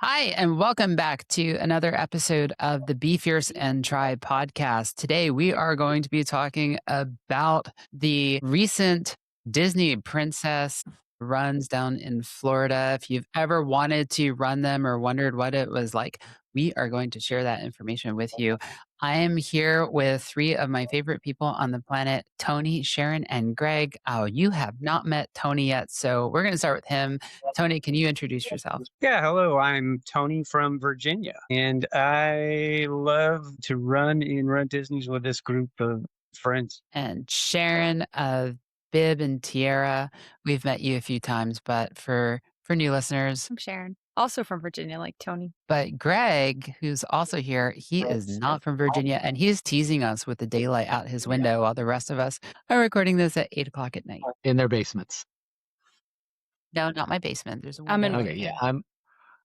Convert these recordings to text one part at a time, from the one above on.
Hi, and welcome back to another episode of the Be Fierce and Try podcast. Today, we are going to be talking about the recent Disney princess runs down in Florida. If you've ever wanted to run them or wondered what it was like, we are going to share that information with you. I am here with three of my favorite people on the planet, Tony, Sharon, and Greg. Oh, you have not met Tony yet, so we're going to start with him. Tony, can you introduce yourself? Yeah, hello. I'm Tony from Virginia, and I love to run in Run Disney's with this group of friends. And Sharon of Bib and Tierra. We've met you a few times, but for new listeners, I'm Sharon, also from Virginia, like Tony. but Greg, who's also here, he is not from Virginia, and he's teasing us with the daylight out his window while the rest of us are recording this at 8 o'clock at night. In their basements. No, not my basement. There's a I'm in- window. Okay, yeah.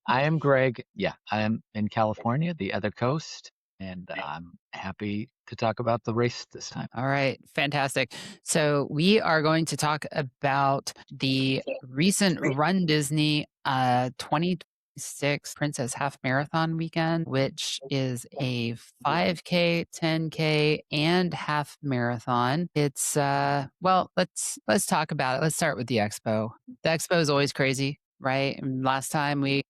I am Greg. Yeah, I am in California, the other coast, and I'm happy to talk about the race this time. All right, fantastic. So we are going to talk about the recent Run Disney 2026 Princess Half Marathon weekend, which is a 5K, 10K, and half marathon. It's well, let's talk about it. Let's start with the Expo. The Expo is always crazy, right? And Last time we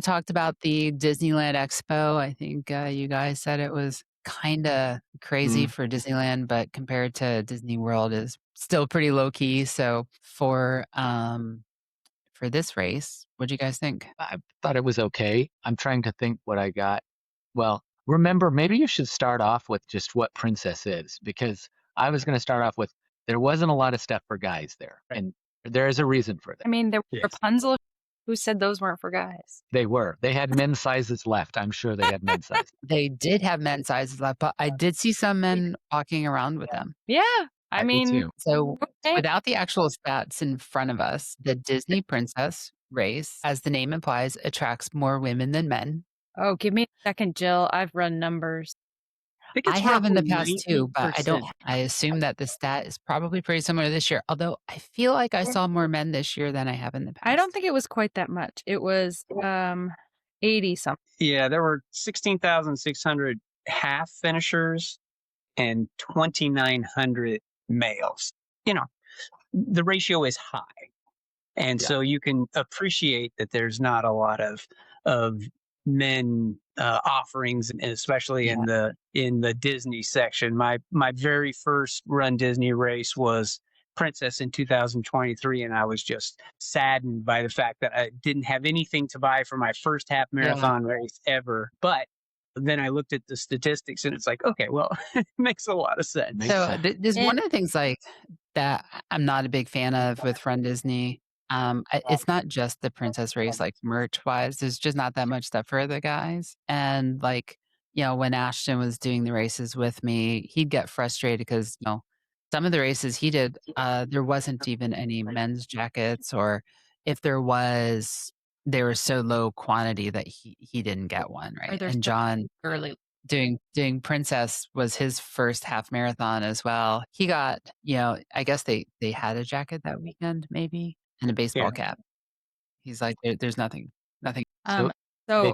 talked about the Disneyland Expo, I think you guys said it was kind of crazy for Disneyland, but compared to Disney World is still pretty low key. So for this race, what do you guys think? I thought it was okay. I'm trying to think what I got. Well, remember, maybe you should start off with just what Princess is, because I was going to start off with there wasn't a lot of stuff for guys there, and there is a reason for that. I mean, there were Yes. Rapunzel. Who said those weren't for guys? They were. They had men's sizes left. I'm sure they had men's sizes. They did have men's sizes left, but I did see some men walking around with them. Yeah, I I did mean, too. So okay. without the actual stats in front of us, the Disney Princess race, as the name implies, attracts more women than men. Oh, give me a second, Jill. I've run numbers. think I it's have in the roughly past too, but I don't. 90%. I assume that the stat is probably pretty similar this year. Although I feel like I saw more men this year than I have in the past. I don't think it was quite that much. It was 80 something. Yeah, there were 16,600 half finishers and 2,900 males. You know, the ratio is high. And Yeah. so you can appreciate that there's not a lot of men offerings, and especially in the Disney section. My very first Run Disney race was Princess in 2023, and I was just saddened by the fact that I didn't have anything to buy for my first half marathon race ever. But then I looked at the statistics, and it's like, okay, well, it makes a lot of sense. Makes So sense. there's one of the things like that I'm not a big fan of with Run Disney. It's not just the princess race, like merch wise. There's just not that much stuff for the guys. And like, when Ashton was doing the races with me, he'd get frustrated because, some of the races he did, there wasn't even any men's jackets, or if there was, they were so low quantity that he didn't get one, right? there's And John early. doing Princess was his first half marathon as well. He got, I guess they had a jacket that weekend maybe and a baseball cap. He's like, there's nothing. So they-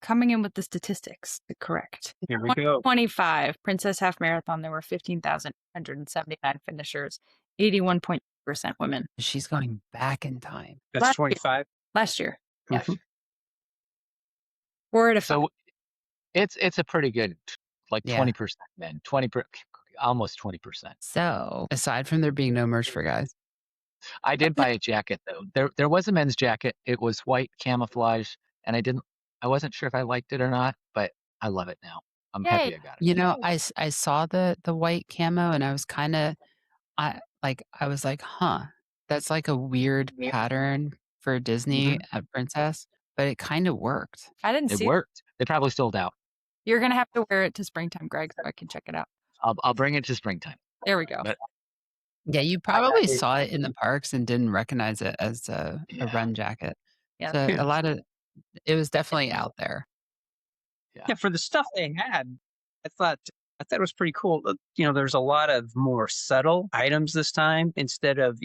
coming in with the statistics, correct. Here we go. 25 Princess Half Marathon. There were 15,179 finishers, 81.2% women She's going back in time. That's Last 25. last year. Yeah. 4 out of 5. So it's a pretty good, like Yeah. 20% men, almost 20%. So aside from there being no merch for guys, I did buy a jacket though. There was a men's jacket. It was white camouflage, and I wasn't sure if I liked it or not, but I love it now. I'm happy Yay. I got it. I saw the white camo and I was kind of, I was like, huh, that's like a weird pattern for Disney at Princess, but it kind of worked. I didn't It see it. worked. They probably sold out. You're going to have to wear it to springtime, Greg, so I can check it out. I'll bring it to springtime. There we go. But- Yeah, you probably saw it in the parks and didn't recognize it as a run jacket. Yeah. So a lot of it was definitely out there. Yeah, for the stuff they had, I thought it was pretty cool. There's a lot of more subtle items this time instead of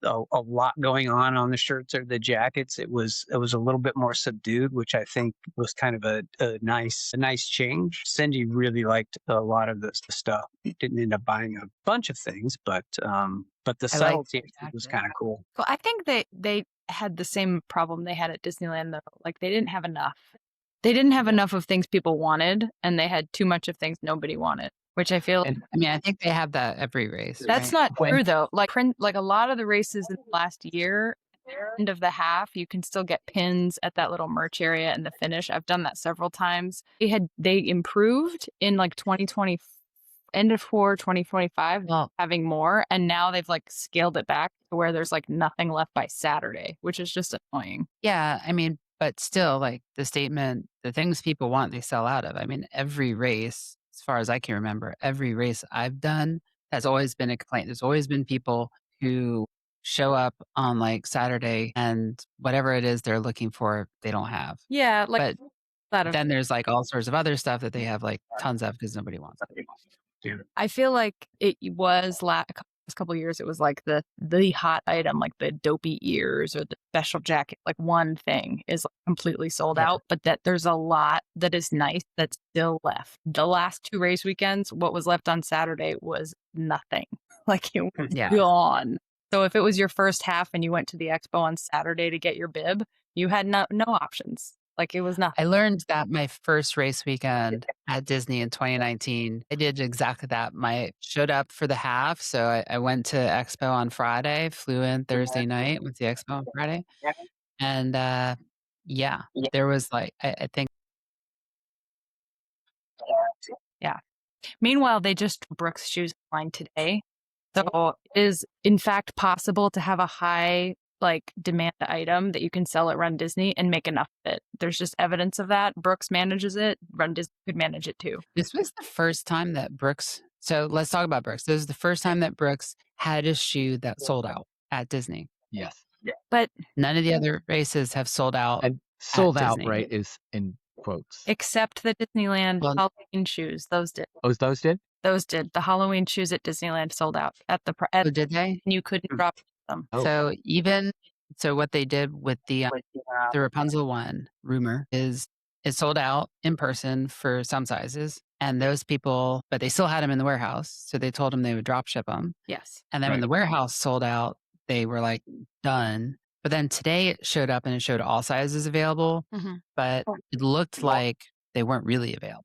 a lot going on the shirts or the jackets. It was a little bit more subdued, which I think was kind of a nice change. Cindy really liked a lot of the stuff. Didn't end up buying a bunch of things, but the I like subtlety the was jacket. kind of cool. Well, I think they had the same problem they had at Disneyland, though. Like, they didn't have enough. They didn't have enough of things people wanted, and they had too much of things nobody wanted, which I feel And I mean, I think they have that every race, that's right? not when true, though. Like, like a lot of the races in the last year, end of the half, you can still get pins at that little merch area in the finish. I've done that several times. They improved in like 2020, end of 2025, Well, having more, and now they've like scaled it back to where there's like nothing left by Saturday, which is just annoying. yeah, I mean, but still, like the statement, the things people want, they sell out of. I mean, every race, as far as I can remember, every race I've done has always been a complaint. There's always been people who show up on like Saturday and whatever it is they're looking for, they don't have. Yeah, like But that of then there's like all sorts of other stuff that they have like tons of because nobody wants it. I feel like it was last couple years. It was like the hot item, like the dopey ears or the special jacket. Like one thing is like completely sold Yeah. out, but that there's a lot that is nice that's still left. The last two race weekends, what was left on Saturday was nothing. Like it was Yeah. gone. So if it was your first half and you went to the expo on Saturday to get your bib, you had no options. Like it was nothing. I learned that my first race weekend at Disney in 2019, I did exactly that. Showed up for the half. So I went to Expo on Friday, flew in Thursday night, went to Expo on Friday. And yeah, there was like, I think, Yeah. Meanwhile, they just Brooks shoes line today. So it is in fact possible to have a high like demand item that you can sell at Run Disney and make enough of it. There's just evidence of that. Brooks manages it. Run Disney could manage it too. this was the first time that Brooks, so let's talk about Brooks. This is the first time that Brooks had a shoe that sold out at Disney. yes, But None of the other races have sold out. and sold out, Disney. right, is in quotes. except the Disneyland Well- Halloween shoes, those did. Oh, those did? Those did. The Halloween shoes at Disneyland sold out at the Oh, did they? and you couldn't drop them. Oh. So what they did with the Rapunzel one rumor is it sold out in person for some sizes, and those people, but they still had them in the warehouse, so they told them they would drop ship them. Yes. And then when Right. the warehouse sold out, they were like done. But then today it showed up and it showed all sizes available, Mhm. but it looked like they weren't really available.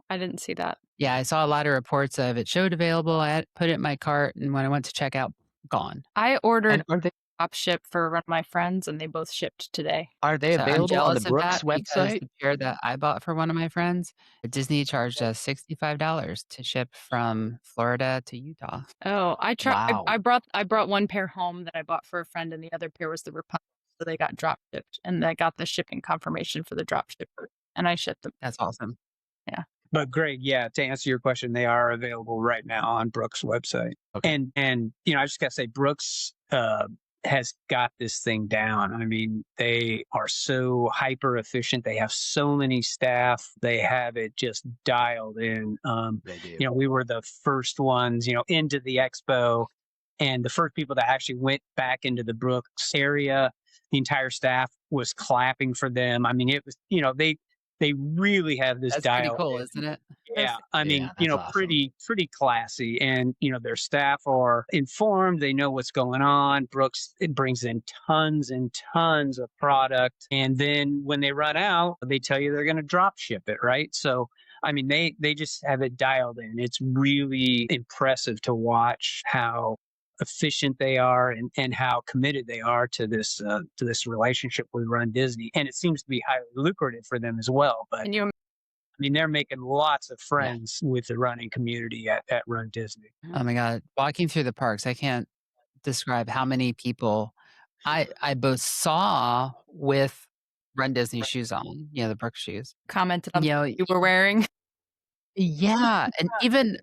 I didn't see that. Yeah, I saw a lot of reports of it showed available. I put it in my cart, and when I went to check out, gone. I ordered And are they drop ship for one of my friends and they both shipped today. so I'm So I'm available on the jealous of Brooks that because website? the pair that I bought for one of my friends, Disney charged us $65 to ship from Florida to Utah. Oh, I tried. Wow. I brought one pair home that I bought for a friend, and the other pair was the Rapunzel. So they got drop shipped, and I got the shipping confirmation for the drop shipper, and I shipped them. That's awesome. But Greg, yeah, to answer your question, they are available right now on Brooks' website. Okay. And I just gotta say, Brooks has got this thing down. I mean, they are so hyper efficient. They have so many staff. They have it just dialed in. They do. We were the first ones, into the expo, and the first people that actually went back into the Brooks area. The entire staff was clapping for them. I mean, it was, they really have this That's pretty dialed cool, in. isn't it? Yeah, I mean, Yeah, that's awesome. pretty classy, and their staff are informed. They know what's going on. Brooks, it brings in tons and tons of product, and then when they run out, they tell you they're going to drop ship it, right? So, I mean, they just have it dialed in. It's really impressive to watch how efficient they are and how committed they are to this relationship with Run Disney, and it seems to be highly lucrative for them as well. But And you, I mean, they're making lots of friends with the running community at Run Disney. Oh my God. Walking through the parks, I can't describe how many people I both saw with Run Disney shoes on, the Brooks shoes. commented on You know, what you were wearing. yeah. And even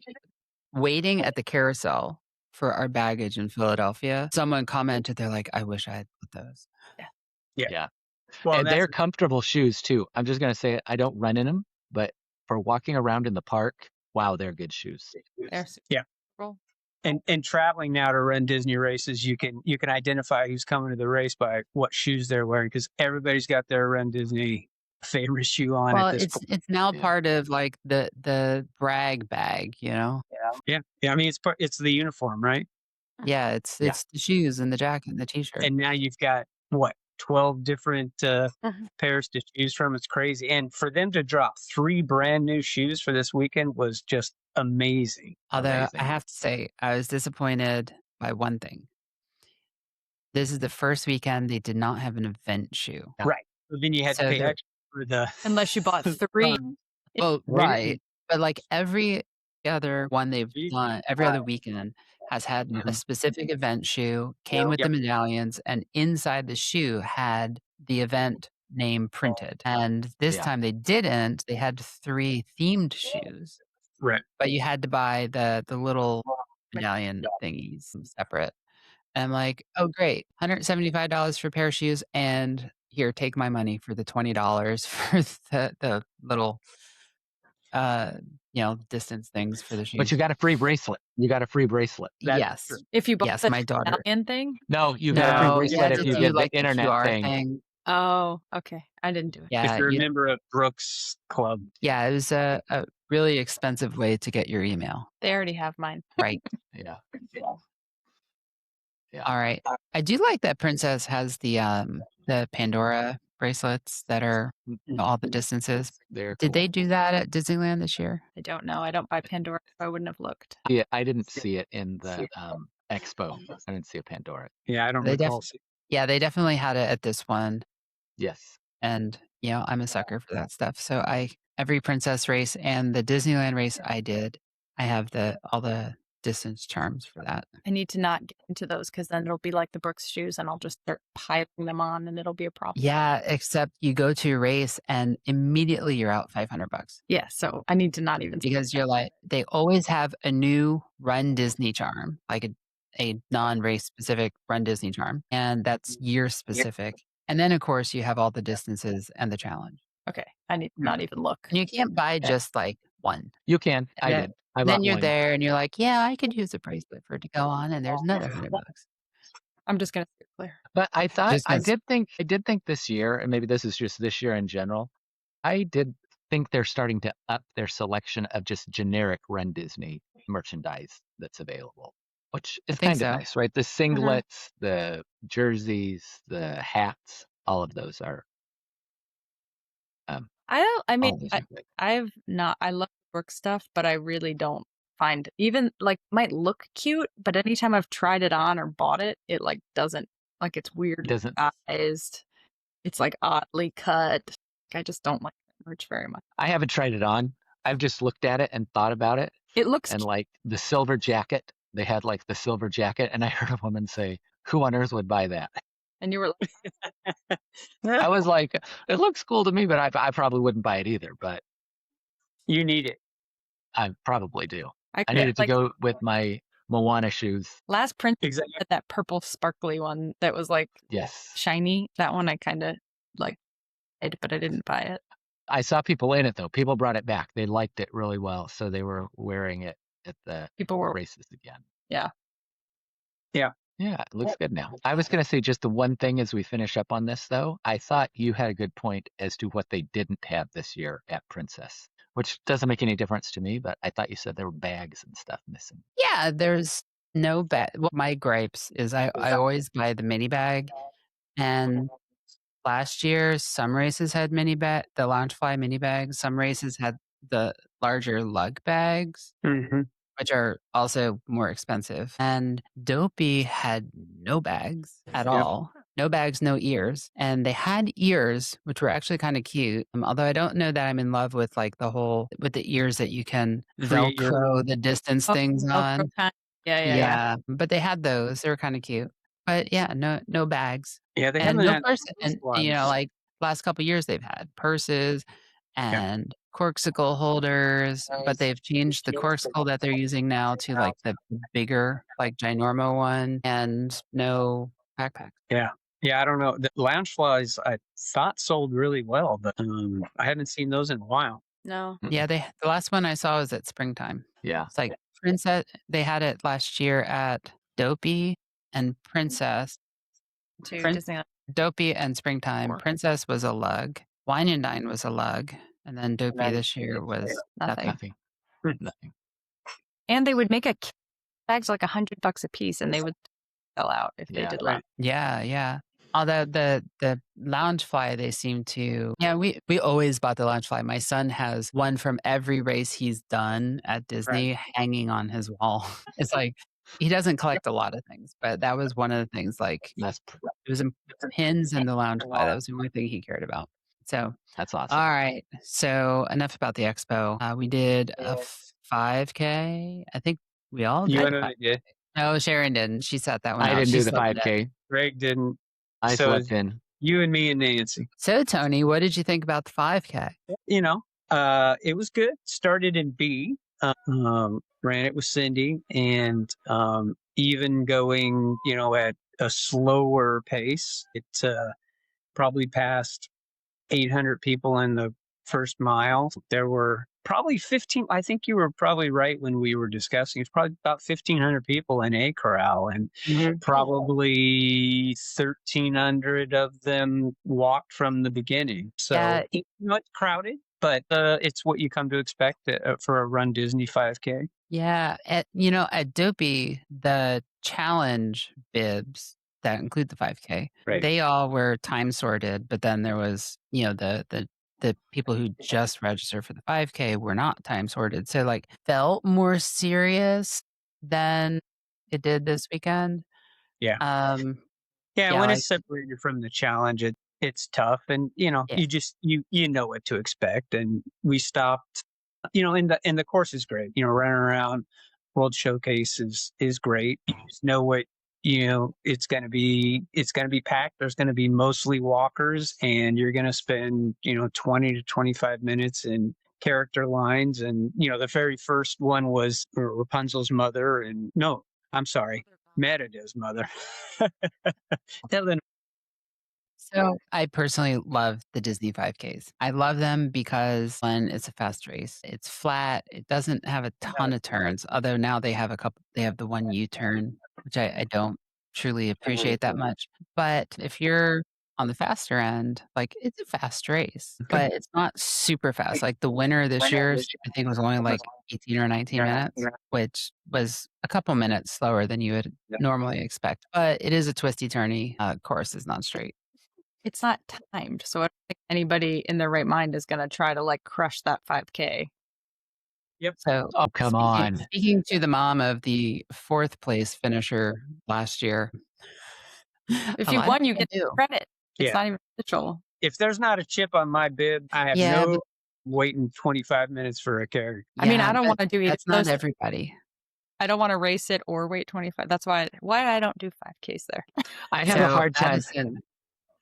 waiting at the carousel for our baggage in Philadelphia, someone commented, they're like, I wish I had put those. Well, And they're comfortable shoes too. I'm just gonna say it. I don't run in them, but for walking around in the park, wow, they're good shoes. They're super Yeah. comfortable. And traveling now to run Disney races, you can identify who's coming to the race by what shoes they're wearing, because everybody's got their run Disney favorite shoe on Well, at this point. it's now Yeah. part of like the brag bag, you know? Yeah. I mean, it's the uniform, right? Yeah, it's Yeah. it's the shoes and the jacket and the t-shirt. And now you've got what, 12 different pairs to choose from. It's crazy. And for them to drop 3 brand new shoes for this weekend was just amazing. Although I Amazing. have to say, I was disappointed by one thing. This is the first weekend they did not have an event shoe. Yeah. Right. So then you had So to pay they're extra for the Unless you bought 3. well, Right. right. But like every other one they've done, every other weekend has had a Mhm. specific event shoe, came with the medallions, and inside the shoe had the event name printed. And this Yeah. time they didn't. They had 3 themed shoes, Right. but you had to buy the little medallion thingies separate. And I'm like, "Oh, great, $175 for a pair of shoes, and here, take my money for the $20 for the little, uh, distance things for the shoes." But you got a free bracelet. You got a free bracelet. That's Yes. true. If you bought Yes, the my daughter. medallion thing? No, you get a free No, you bracelet had if to you do, get the like, the internet QR thing. thing. Oh, okay. I didn't do it. Yeah, If you're a member of Brooks Club. yeah, it was a really expensive way to get your email. They already have mine. Right. Yeah. All right. I do like that Princess has the Pandora bracelets that are all the distances. They're Did cool. they do that at Disneyland this year? I don't know. I don't buy Pandora, so I wouldn't have looked. Yeah, I didn't see it in the Expo. I didn't see a Pandora. Yeah, I don't They recall. Yeah, they definitely had it at this one. Yes. And, I'm a sucker for that stuff. So every princess race and the Disneyland race I did, I have all the distance charms for that. I need to not get into those because then it'll be like the Brooks shoes and I'll just start piling them on and it'll be a problem. Yeah, except you go to a race and immediately you're out $500 Yeah, so I need to not even. because you're like, they always have a new Run Disney charm, like a non-race specific Run Disney charm, and that's year specific. And then of course you have all the distances and the challenge. Okay, I need to not even look. And you can't buy just like one. You can. I And did. I then bought you're one. there and you're like, yeah, I could use a bracelet for it to go on, and there's another $100. I'm just gonna steer clear. But I thought Just 'cause- I did think this year, and maybe this is just this year in general, I did think they're starting to up their selection of just generic Run Disney merchandise that's available, which is think kind of so. nice, right? The singlets, the jerseys, the hats, all of those are. I don't. I mean, all those are good. I've not. I love work stuff, but I really don't find even like might look cute, but anytime I've tried it on or bought it, it like doesn't like it's weird Doesn't- sized. It's like oddly cut. I just don't like that merch very much. I haven't tried it on. I've just looked at it and thought about it, It looks and like the silver jacket, they had like the silver jacket, and I heard a woman say, "Who on earth would buy that?" and you were like, I was like, "It looks cool to me, but I probably wouldn't buy it either." But You need it. I probably do. I could, needed to like, go with my Moana shoes. last print Exactly. had that purple sparkly one that was like Yes. shiny. That one I kind of like, but I didn't buy it. I saw people in it though. People brought it back. They liked it really well, so they were wearing it at the People were races again. Yeah. Yeah. Yeah, it looks good now. I was going to say just the one thing as we finish up on this though. I thought you had a good point as to what they didn't have this year at Princess, which doesn't make any difference to me, but I thought you said there were bags and stuff missing. Yeah, there's no bag. Well, my gripes is I always buy the mini bag, and last year some races had the Loungefly mini bags. Some races had the larger lug bags, Mm-hmm. which are also more expensive. And Dopey had no bags at all. No bags, no ears. And they had ears, which were actually kind of cute. Although I don't know that I'm in love with like with the ears that you can Create your- Velcro the distance things on. Yeah. But they had those. They were kind of cute. But yeah, no bags. Yeah, they And haven't no had purse. And ones. like last couple of years they've had purses and corksicle holders, but they've changed the corksicle that they're using now to like the bigger, like ginormo one, and no backpack. Yeah, I don't know. The Loungeflies I thought sold really well, but I haven't seen those in a while. No. Yeah, the last one I saw was at springtime. Yeah. It's like Princess, they had it last year at Dopey and Princess. To Prin- Disneyland. Dopey and Springtime. Princess was a lug. Wine and Dine was a lug. And then Dopey this year was Nothing. nothing. Nothing. And they would make bags like $100 a piece, and they would sell out if they Yeah. did lounge. Yeah. Although the Loungefly, they seem to, we always bought the Loungefly. My son has one from every race he's done at Disney hanging on his wall. It's like, he doesn't collect a lot of things, but that was one of the things, like, That's it was in pins and the Loungefly. That was the only thing he cared about. So, awesome. all right. So enough about the expo. We did a 5K. I think we all You did. and I did. No, Sharon didn't. She sat that one I out. didn't She do the slept it. 5K. Greg didn't. I So slept in. you and me and Nancy. So, Tony, what did you think about the 5K? It was good. Started in B. Ran it with Cindy, and even going, at a slower pace. It probably passed 800 people in the first mile. There were probably 15. I think you were probably right when we were discussing. It's probably about 1,500 people in a corral, and probably 1,300 of them walked from the beginning. So it's crowded, but it's what you come to expect for a Run Disney 5K. Yeah. At Dopey, the challenge bibs that include the 5K, they all were time sorted, but then there was, the people who just registered for the 5K were not time sorted. So, like, felt more serious than it did this weekend. Yeah. Yeah, when it's separated from the challenge, it's tough, and you just you know what to expect. And we stopped, and the course is great. Running around World Showcase is great. You just know what it's going to be. It's going to be packed. There's going to be mostly walkers, and you're going to spend 20 to 25 minutes in character lines. And the very first one was Rapunzel's mother, and no, I'm sorry, Merida's mother. So I personally love the Disney 5Ks. I love them because, one, it's a fast race. It's flat. It doesn't have a ton of turns, although now they have the one U-turn, which I don't truly appreciate that much. But if you're on the faster end, like, it's a fast race, but it's not super fast. Like, the winner this year, I think, was only like 18 or 19 minutes, which was a couple minutes slower than you would normally expect. But it is a twisty turny course. It's not straight. It's not timed, so I don't think anybody in their right mind is going to try to crush that 5K. Yep. So, come on. Speaking to the mom of the 4th place finisher last year, if you won, you get credit. It's not even official. If there's not a chip on my bib, I have waiting 25 minutes for a character. I mean, I don't want to do either. That's not everybody. I don't want to race it or wait 25. That's why I don't do 5Ks there. I have a hard time. Madison,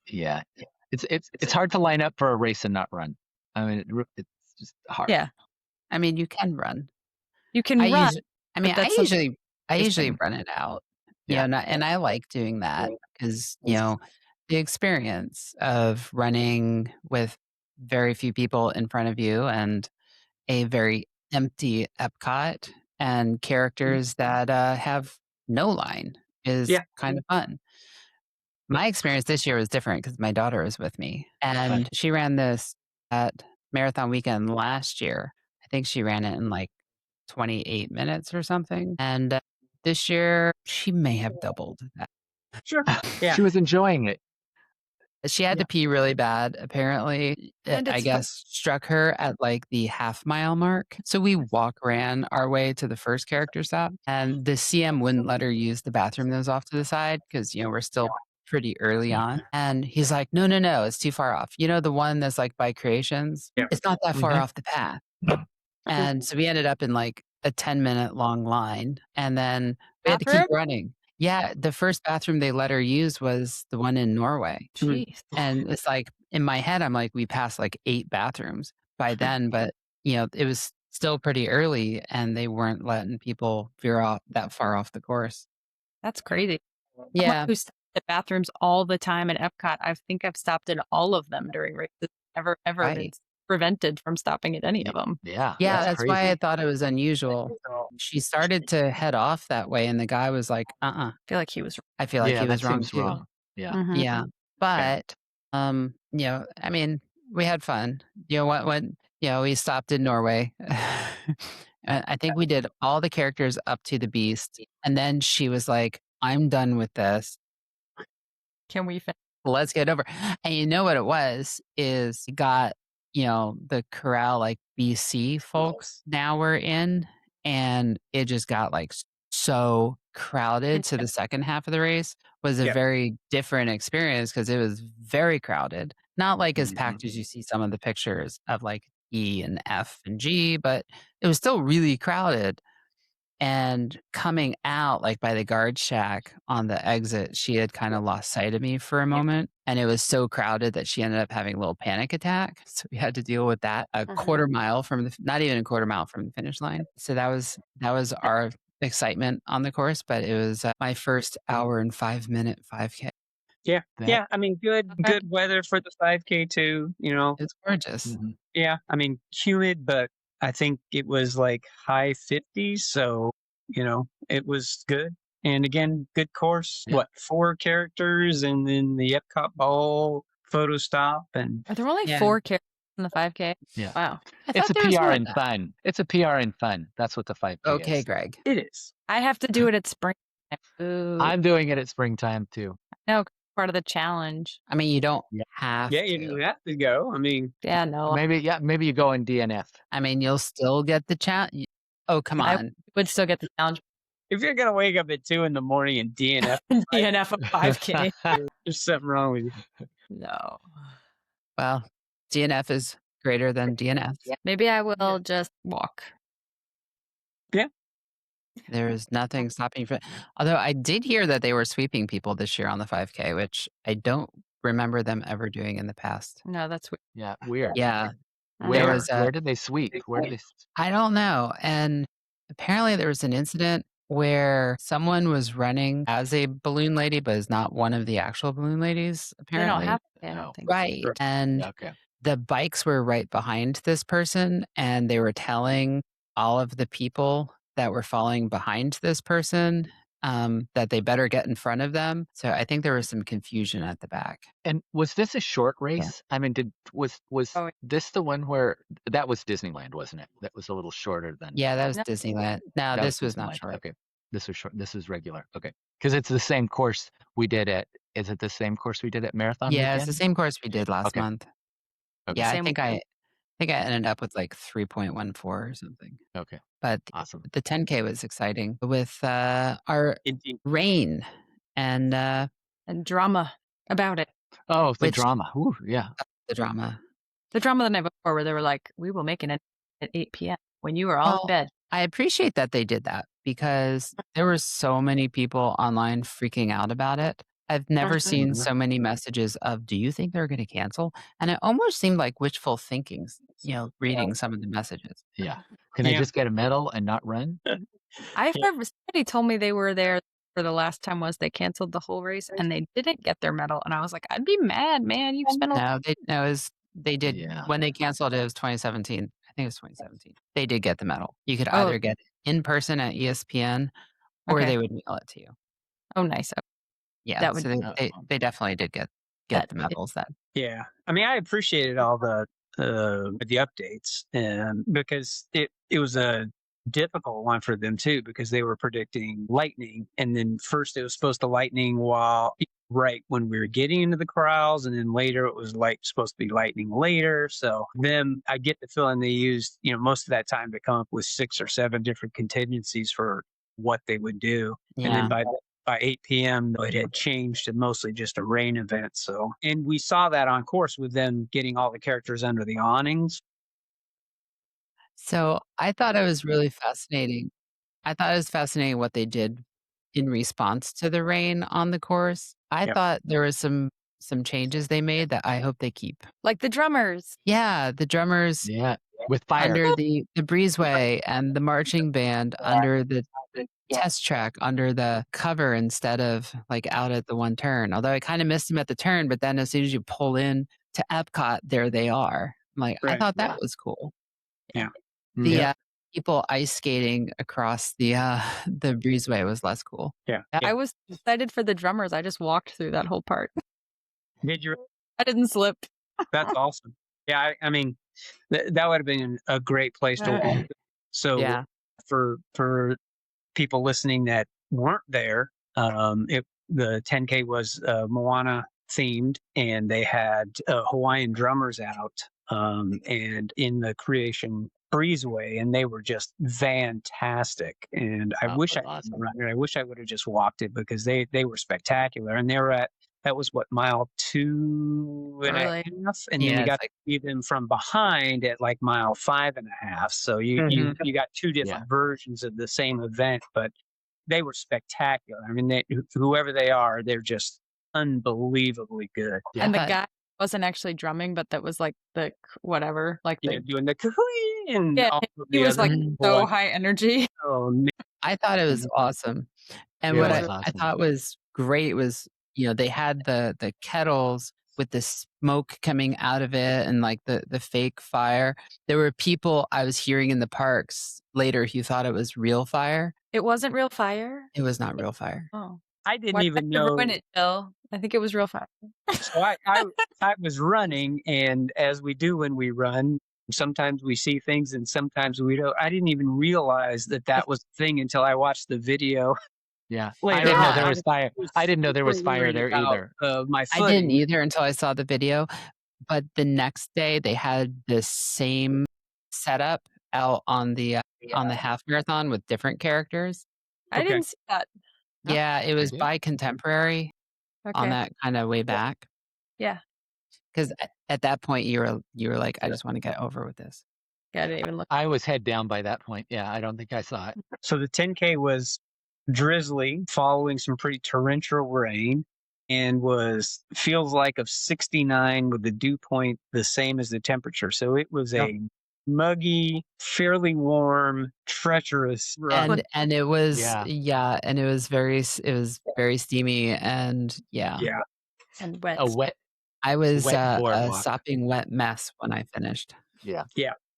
Yeah, it's hard to line up for a race and not run. I mean, it's just hard. Yeah, I mean, you can run. You can run. I usually run it out. And I like doing that because the experience of running with very few people in front of you and a very empty Epcot and characters that have no line is kind of fun. My experience this year was different because my daughter was with me, and she ran this at Marathon Weekend last year. I think she ran it in like 28 minutes or something. And this year, she may have doubled that. Sure. Yeah. She was enjoying it. She had to pee really bad, apparently. And I it's guess struck her at like the half-mile mark. So we ran our way to the first character stop, and the CM wouldn't let her use the bathroom that was off to the side because, we're still pretty early on. And he's like, no, it's too far off. The one that's like by Creations? Yeah. It's not that far off the path. And so we ended up in like a 10-minute long line, and then we had to keep running. Yeah, the first bathroom they let her use was the one in Norway. Jeez. And it's like, in my head, I'm like, we passed like 8 bathrooms by then, but it was still pretty early, and they weren't letting people veer off that far off the course. That's crazy. Yeah. Who stopped at bathrooms all the time at Epcot? I think I've stopped in all of them during races. Ever been prevented from stopping at any of them. Yeah, Yeah, that's why I crazy. thought it was unusual. She started to head off that way, and the guy was like, I feel like he was. I feel like Yeah, he that was wrong seems too. wrong. Yeah. Mhm. Yeah. But, I mean, we had fun. We stopped in Norway. I think we did all the characters up to the beast. And then she was like, I'm done with this. Can we finish? Let's get over. And you know what it was is you got, the corral like BC folks now we're in, and it just got like so crowded. So the second half of the race was a Yep. very different experience because it was very crowded. Not like as Mhm. packed as you see some of the pictures of like E and F and G, but it was still really crowded. And coming out, like, by the guard shack on the exit, she had kinda lost sight of me for a moment, and it was so crowded that she ended up having a little panic attack, so we had to deal with that a quarter mile from the not even a quarter mile from the finish line. So that was our excitement on the course, but it was, my first hour and 5-minute 5K. Yeah. That- Yeah. I mean, good weather for the 5K too, It's gorgeous. Mhm. Yeah. I mean, humid, but I think it was like high 50s. So, it was good. And again, good course. Yeah. What, 4 characters and then the Epcot Bowl photo stop. And Are there only Yeah. 4 characters in the 5K? Yeah. Wow. I It's thought a there was PR more. and fun. It's a PR and fun. That's what the 5K Okay, is. Greg. it is. I have to do it at spring. Ooh. I'm doing it at springtime too. No, part of the challenge. I mean, you don't Yeah. have Yeah, to. you do have to go. I mean, Yeah, no. Maybe you go in DNF. I mean, you'll still get the challenge. Oh, come I on. would still get the challenge. if you're going to wake up at 2 in the morning and DNF, DNF of 5K. there's something wrong with you. No. Well, DNF is greater than DNF. Maybe I will just walk. There is nothing stopping you from. Although I did hear that they were sweeping people this year on the 5K, which I don't remember them ever doing in the past. No, that's weird. Yeah, weird. Yeah, Where was a- where did they sweep? Where did they? I don't know. And apparently there was an incident where someone was running as a balloon lady, but is not one of the actual balloon ladies, They don't apparently. have to. I No. don't think. Right. And Okay. the bikes were right behind this person, and they were telling all of the people that were falling behind this person that they better get in front of them. So I think there was some confusion at the back. And was this a short race? I mean, was Oh. this the one where that was Disneyland, wasn't it? That was a little shorter than. Yeah, that was No. Disneyland. No, That this was not Disneyland. short. Okay, this was short. This was regular. Okay, because it's the same course we did at. Is it the same course we did at Marathon Yeah, Weekend? it's the same course we did last Okay. month. Okay. Yeah, Same I think I ended up with like 3.14 or something. Okay. But Awesome. the 10K was exciting with our Indeed. rain and And drama about it. Oh, the Which- drama. Ooh, yeah. the drama. The drama the night before where they were like, we will make it at 8 p.m. when you were all Well, in bed. I appreciate that they did that because there were so many people online freaking out about it. I've never seen so many messages of, do you think they're going to cancel? And it almost seemed like wishful thinking, reading some of the messages. Yeah. Can I Yeah. just get a medal and not run? I've heard somebody told me they were there for the last time was they canceled the whole race and they didn't get their medal. And I was like, I'd be mad, man. You've spent a They did Yeah. when they canceled it was 2017. I think it was 2017. They did get the medal. You could Oh. either get it in person at ESPN or Okay. they would mail it to you. Oh, nice. Yeah, That would- so they definitely did get That- the medals. That Yeah, I mean, I appreciated all the updates, because it was a difficult one for them too, because they were predicting lightning, and then first it was supposed to lightning right when we were getting into the corrals, and then later it was supposed to be lightning later. So then I get the feeling they used most of that time to come up with 6 or 7 different contingencies for what they would do, and then by 8 p.m., it had changed to mostly just a rain event. So, and we saw that on course with them getting all the characters under the awnings. So I thought it was really fascinating. I thought it was fascinating what they did in response to the rain on the course. I Yep. thought there was some changes they made that I hope they keep. Like the drummers. Yeah, the drummers Yeah. With fire. under the breezeway and the marching band under the test track under the cover instead of like out at the one turn. Although I kind of missed them at the turn, but then as soon as you pull in to Epcot, there they are. I'm like, I Right. thought that Yeah. was cool. Yeah. The Yeah. people ice skating across the the breezeway was less cool. Yeah. I was excited for the drummers. I just walked through that whole part. Did you? I didn't slip. That's awesome. Yeah. I mean, that would have been a great place to walk. So Yeah. for people listening that weren't there, the 10K was Moana themed, and they had Hawaiian drummers out, and in the Creation Breezeway, and they were just fantastic. And I Oh, wish I that's awesome. could run it. I wish I would have just walked it because they were spectacular, and they were at that was what mile 2.5, and then Yeah, you it's got like- to see them from behind at like mile 5.5. So you got two different versions of the same event, but they were spectacular. I mean, whoever they are, they're just unbelievably good. Yeah. And the But- guy wasn't actually drumming, but that was like the whatever, like Yeah, the doing the kahooey and yeah. all of He the was other like so high energy. oh, man. I thought it was awesome. And It what was I awesome. thought was great was, they had the kettles with the smoke coming out of it and like the fake fire. There were people I was hearing in the parks later who thought it was real fire. It wasn't real fire. It was not real fire. Oh, I didn't why even did you know. ruin it, Jill? I think it was real fire. So I was running, and as we do when we run, sometimes we see things and sometimes we don't. I didn't even realize that was the thing until I watched the video. Yeah. I Later didn't know on. there was fire. I didn't know there was super fire worried there about, either. my I footing. didn't either until I saw the video. But the next day they had the same setup out on the half marathon with different characters. I Okay. didn't see that. No, Yeah, it was did? by Contemporary Okay. on that kind of way back. Yeah. Because at that point you were like, I just want to get over with this. Yeah, I didn't even look. I was head down by that point. Yeah, I don't think I saw it. So the 10K was drizzly, following some pretty torrential rain, and feels like of 69 with the dew point the same as the temperature. So it was a muggy, fairly warm, treacherous run. And it was Yeah. and it was very steamy and Yeah. And wet. A wet. I was Wet a boardwalk. sopping wet mess when I finished. Yeah.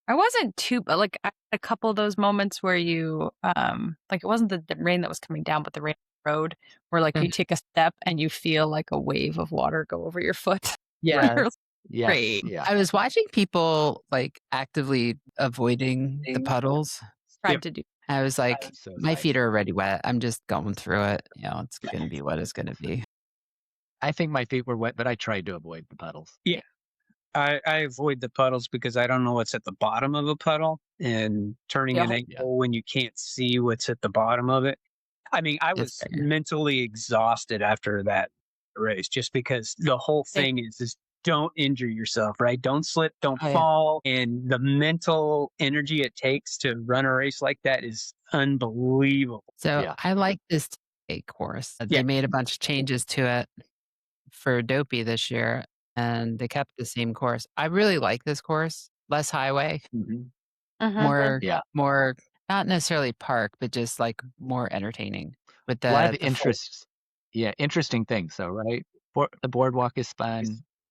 I wasn't too, but like I had a couple of those moments where you, like it wasn't the rain that was coming down, but the rain on the road where like you take a step and you feel like a wave of water go over your foot. Yeah. Yes. Great. Yeah. I was watching people like actively avoiding the puddles. Tried to do. I was like, I'm so my sorry. feet are already wet. I'm just going through it. It's going to be what it's going to be. I think my feet were wet, but I tried to avoid the puddles. I avoid the puddles because I don't know what's at the bottom of a puddle, and turning an ankle when you can't see what's at the bottom of it. I mean, I was It's fair. mentally exhausted after that race just because the whole thing is don't injure yourself, right? Don't slip, don't Oh, yeah. fall. And the mental energy it takes to run a race like that is unbelievable. So Yeah. I like this course. Yeah. They made a bunch of changes to it for Dopey this year, and they kept the same course. I really like this course. Less highway, more, Yeah. more, not necessarily park, but just like more entertaining with A lot of the full- interests. Yeah, interesting things. So, right? The boardwalk is fun.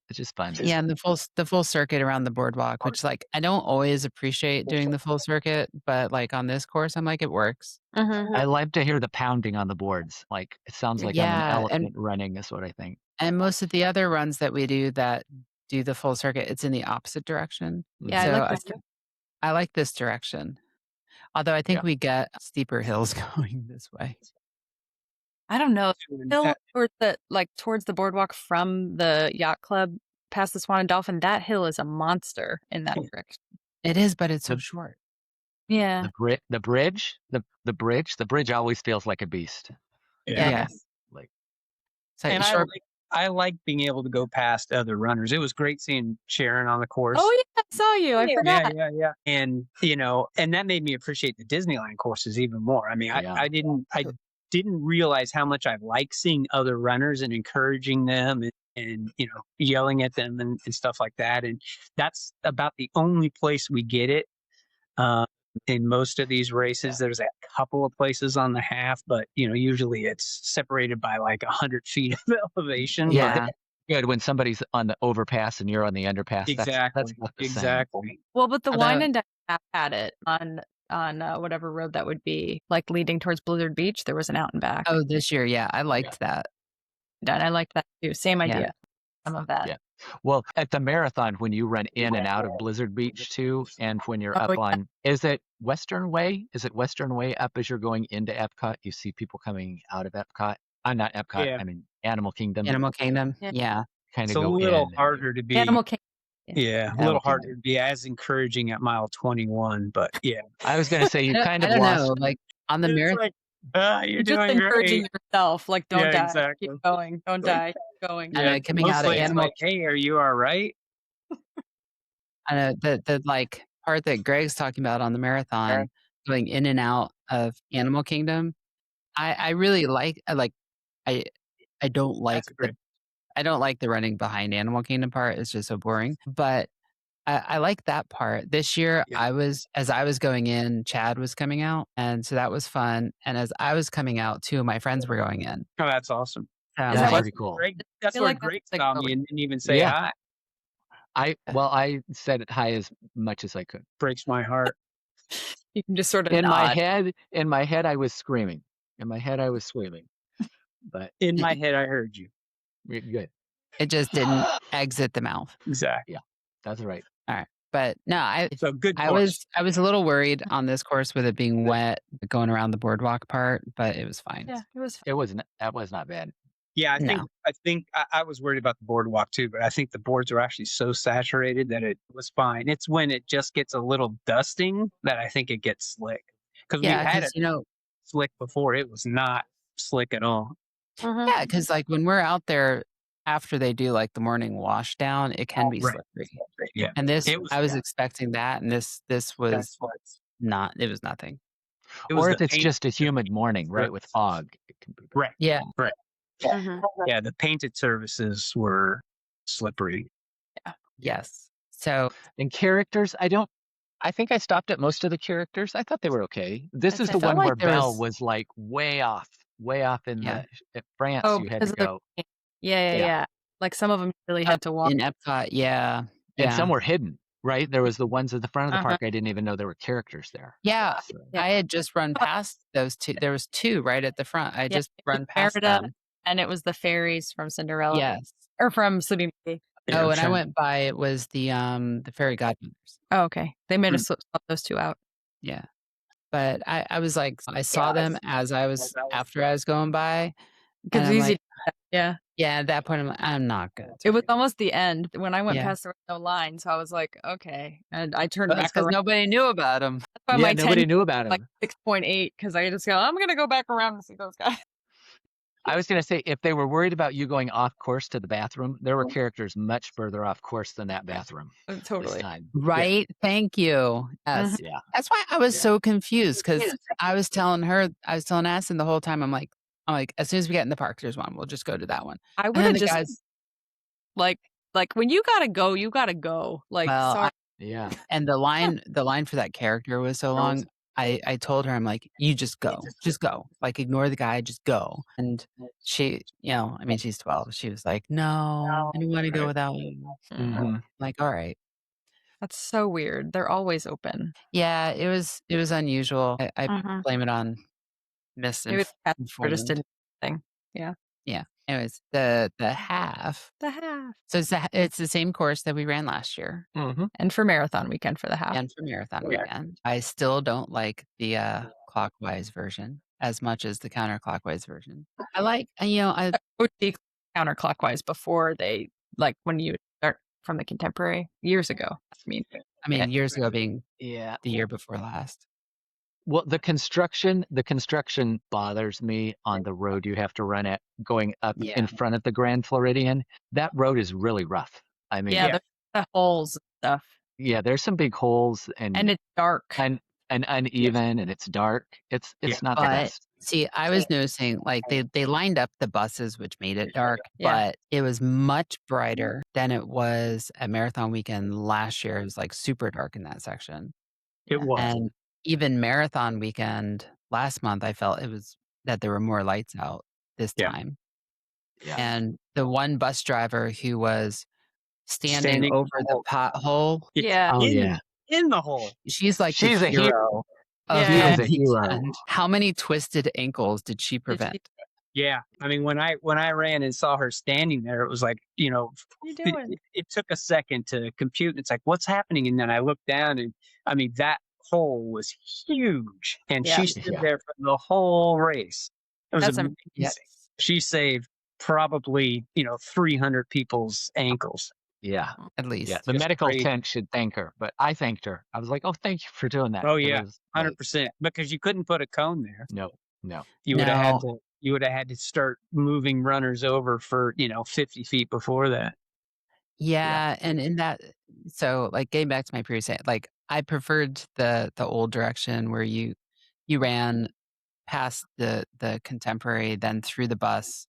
It's just fun. Yeah, and the full circuit around the boardwalk, which like I don't always appreciate doing the full circuit, but like on this course, I'm like it works. I like to hear the pounding on the boards. Like it sounds like I'm an Yeah, elephant running. Is what I think. And most of the other runs that we do that do the full circuit, it's in the opposite direction. Yeah, So I like this too. I like this direction. Although I think Yeah. we get steeper hills going this way. I don't know. And Hill that- towards the boardwalk from the yacht club past the Swan and Dolphin, that hill is a monster in that direction. It is, but it's so The- short. Yeah. The bridge always feels like a beast. Yeah. Like So And short, I like being able to go past other runners. It was great seeing Sharon on the course. Oh yeah, I saw you. I forgot. Yeah. And and that made me appreciate the Disneyland courses even more. I mean, Yeah. I didn't realize how much I like seeing other runners and encouraging them and yelling at them and stuff like that. And that's about the only place we get it. In most of these races, there's a couple of places on the half, but usually it's separated by like 100 feet of elevation. Yeah. But good when somebody's on the overpass and you're on the underpass. That's Exactly. not the same. Exactly. Well, but the Although- wine and dine app had it on whatever road that would be, like leading towards Blizzard Beach. There was an out and back. Oh, this year, yeah, I liked that. And I liked that too. Same idea. Some of that. Yeah. Well, at the marathon, when you run in and out of Blizzard Beach too, and when you're Oh, up yeah. on, is it Western Way? Is it Western Way up as you're going into Epcot? You see people coming out of Epcot. I'm not Epcot. Yeah. I mean Animal Kingdom. Animal Kingdom, Yeah. yeah. Kind It's of a go little in. harder to be. Animal Kingdom. Yeah, a Animal little harder Kingdom. to be as encouraging at mile 21, but yeah. I was going to say you kind I of don't lost. know, like on the It's marathon. like, you're You're just doing encouraging great. yourself, like don't Yeah, die. exactly. Keep going. Don't die. Keep going. I know, coming out of mostly it's Animal- like, hey, are you all right? I know the like part that Greg's talking about on the marathon, going in and out of Animal Kingdom. I really like. I don't like That's great. I don't like the running behind Animal Kingdom part. It's just so boring. But I like that part. This year, Yeah. as I was going in, Chad was coming out, and so that was fun. And as I was coming out, two of my friends were going in. Oh, that's awesome. Is That's that pretty cool. That's feel where like that's Greg like saw the- me and didn't even say Yeah. hi. I said it high as much as I could. Breaks my heart. You can just sort of In my nod. head, I was screaming. In my head, I was squealing. But In my head, I heard you. good. It just didn't exit the mouth. Exactly. That's right. But no, So good I course. was a little worried on this course with it being wet, going around the boardwalk part, but it was fine. Yeah, it was. That was not bad. Yeah, No. I think I was worried about the boardwalk too, but I think the boards are actually so saturated that it was fine. It's when it just gets a little dusting that I think it gets slick. Because we Yeah, had because it slick before. It was not slick at all. yeah, because like when we're out there after they do like the morning wash down, it can be Right. slippery. Yeah. And this, It was- I was expecting that, and this was That's what not. It was nothing. it was Or the if it's paint- just a humid morning, right, with fog. It can be bad. Right. Yeah, Yeah, the painted surfaces were slippery. yes. So And characters, I think I stopped at most of the characters. I thought they were okay. This I is the felt one like where there Belle was- was like way off in Yeah. France. Oh, You had because to of the go. Yeah. Yeah. Like some of them really had to walk. in Epcot, yeah, And some were hidden, right? There was the ones at the front of the Uh-huh. park. I didn't even know there were characters there. yeah. So, Yeah. I had just run past those two. There was two right at the front. I Yeah, just run past Merida, them. and it was the fairies from Cinderella. Yes. Or from Sleeping Beauty. Yeah, Oh, I'm and I trying- went by. It was the fairy godmothers. Oh, okay. They made Hmm. us swap those two out. Yeah. But I was like, I saw them as I was after I was going by. Because I'm it's easy. like, Yeah. yeah, at that point, I'm like, I'm not good. It was almost the end. When I went Yeah. past, there was no line. So I was like, okay. And I turned That's back because around. nobody knew about them. That's why yeah, my nobody 10, knew about him. like 6.8, because I just go, I'm going to go back around and see those guys. I was going to say, if they were worried about you going off course to the bathroom, there were characters much further off course than that bathroom this Totally. time. Right? Thank you. Yes. Yeah. That's why I was so confused because I was telling Aston the whole time, I'm like, as soon as we get in the park, there's one. We'll just go to that one. I And would then have the just, guys, like when you got to go, you got to go. Like, Well, sorry. Yeah. and the line for that character was so long. I told her, I'm like, you just go. Like, ignore the guy, just go. And she, she's 12. She was like, no, I don't want to go without you. Mhm. Like, all right. That's so weird. They're always open. Yeah, it was unusual. I Mhm. blame it on Maybe misinformed. the cats just didn't thing. Yeah. Anyways, the half. The half. So it's the same course that we ran last year, Mhm. And for marathon weekend for the half. and for marathon weekend. I still don't like the clockwise version as much as the counterclockwise version. I like, I Would be counterclockwise before they, like when you start from the contemporary years ago. I mean, years ago being Yeah. the year before last. Well, the construction bothers me on the road you have to run at going up Yeah. in front of the Grand Floridian. That road is really rough. I mean, yeah, there's the holes and stuff. yeah, there's some big holes And and it's dark. uneven and it's dark. It's not the But best. see, I was noticing like they lined up the buses, which made it dark, Yeah. but it was much brighter than it was at Marathon Weekend last year. It was like super dark in that section. It was. And even Marathon Weekend last month, I felt it was that there were more lights out this Yeah. time. Yeah. and the one bus driver who was standing Standing over in the hole. pothole, Yeah. Oh in, yeah. in the hole. she's like the She's a hero. hero of She Yeah. is the a hero. weekend. How many twisted ankles did she Did prevent? she- Yeah, I mean, when I ran and saw her standing there, it was like, What are you doing? it took a second to compute. It's like, what's happening? And then I looked down, and I mean, that hole was huge, and Yeah. she stood Yeah. there for the whole race. It was That's amazing. Yes. She saved probably 300 people's ankles. Yeah. At Yeah. least. The Just medical crazy. tent should thank her, but I thanked her. I was like, "Oh, thank you for doing that." Oh It yeah, was like, 100%. Because you couldn't put a cone there. no. You would have had No. to. You would have had to start moving runners over for 50 feet before that. Yeah, and in that, so, like, getting back to my previous like, I preferred the old direction where you ran past the Contemporary, then through the bus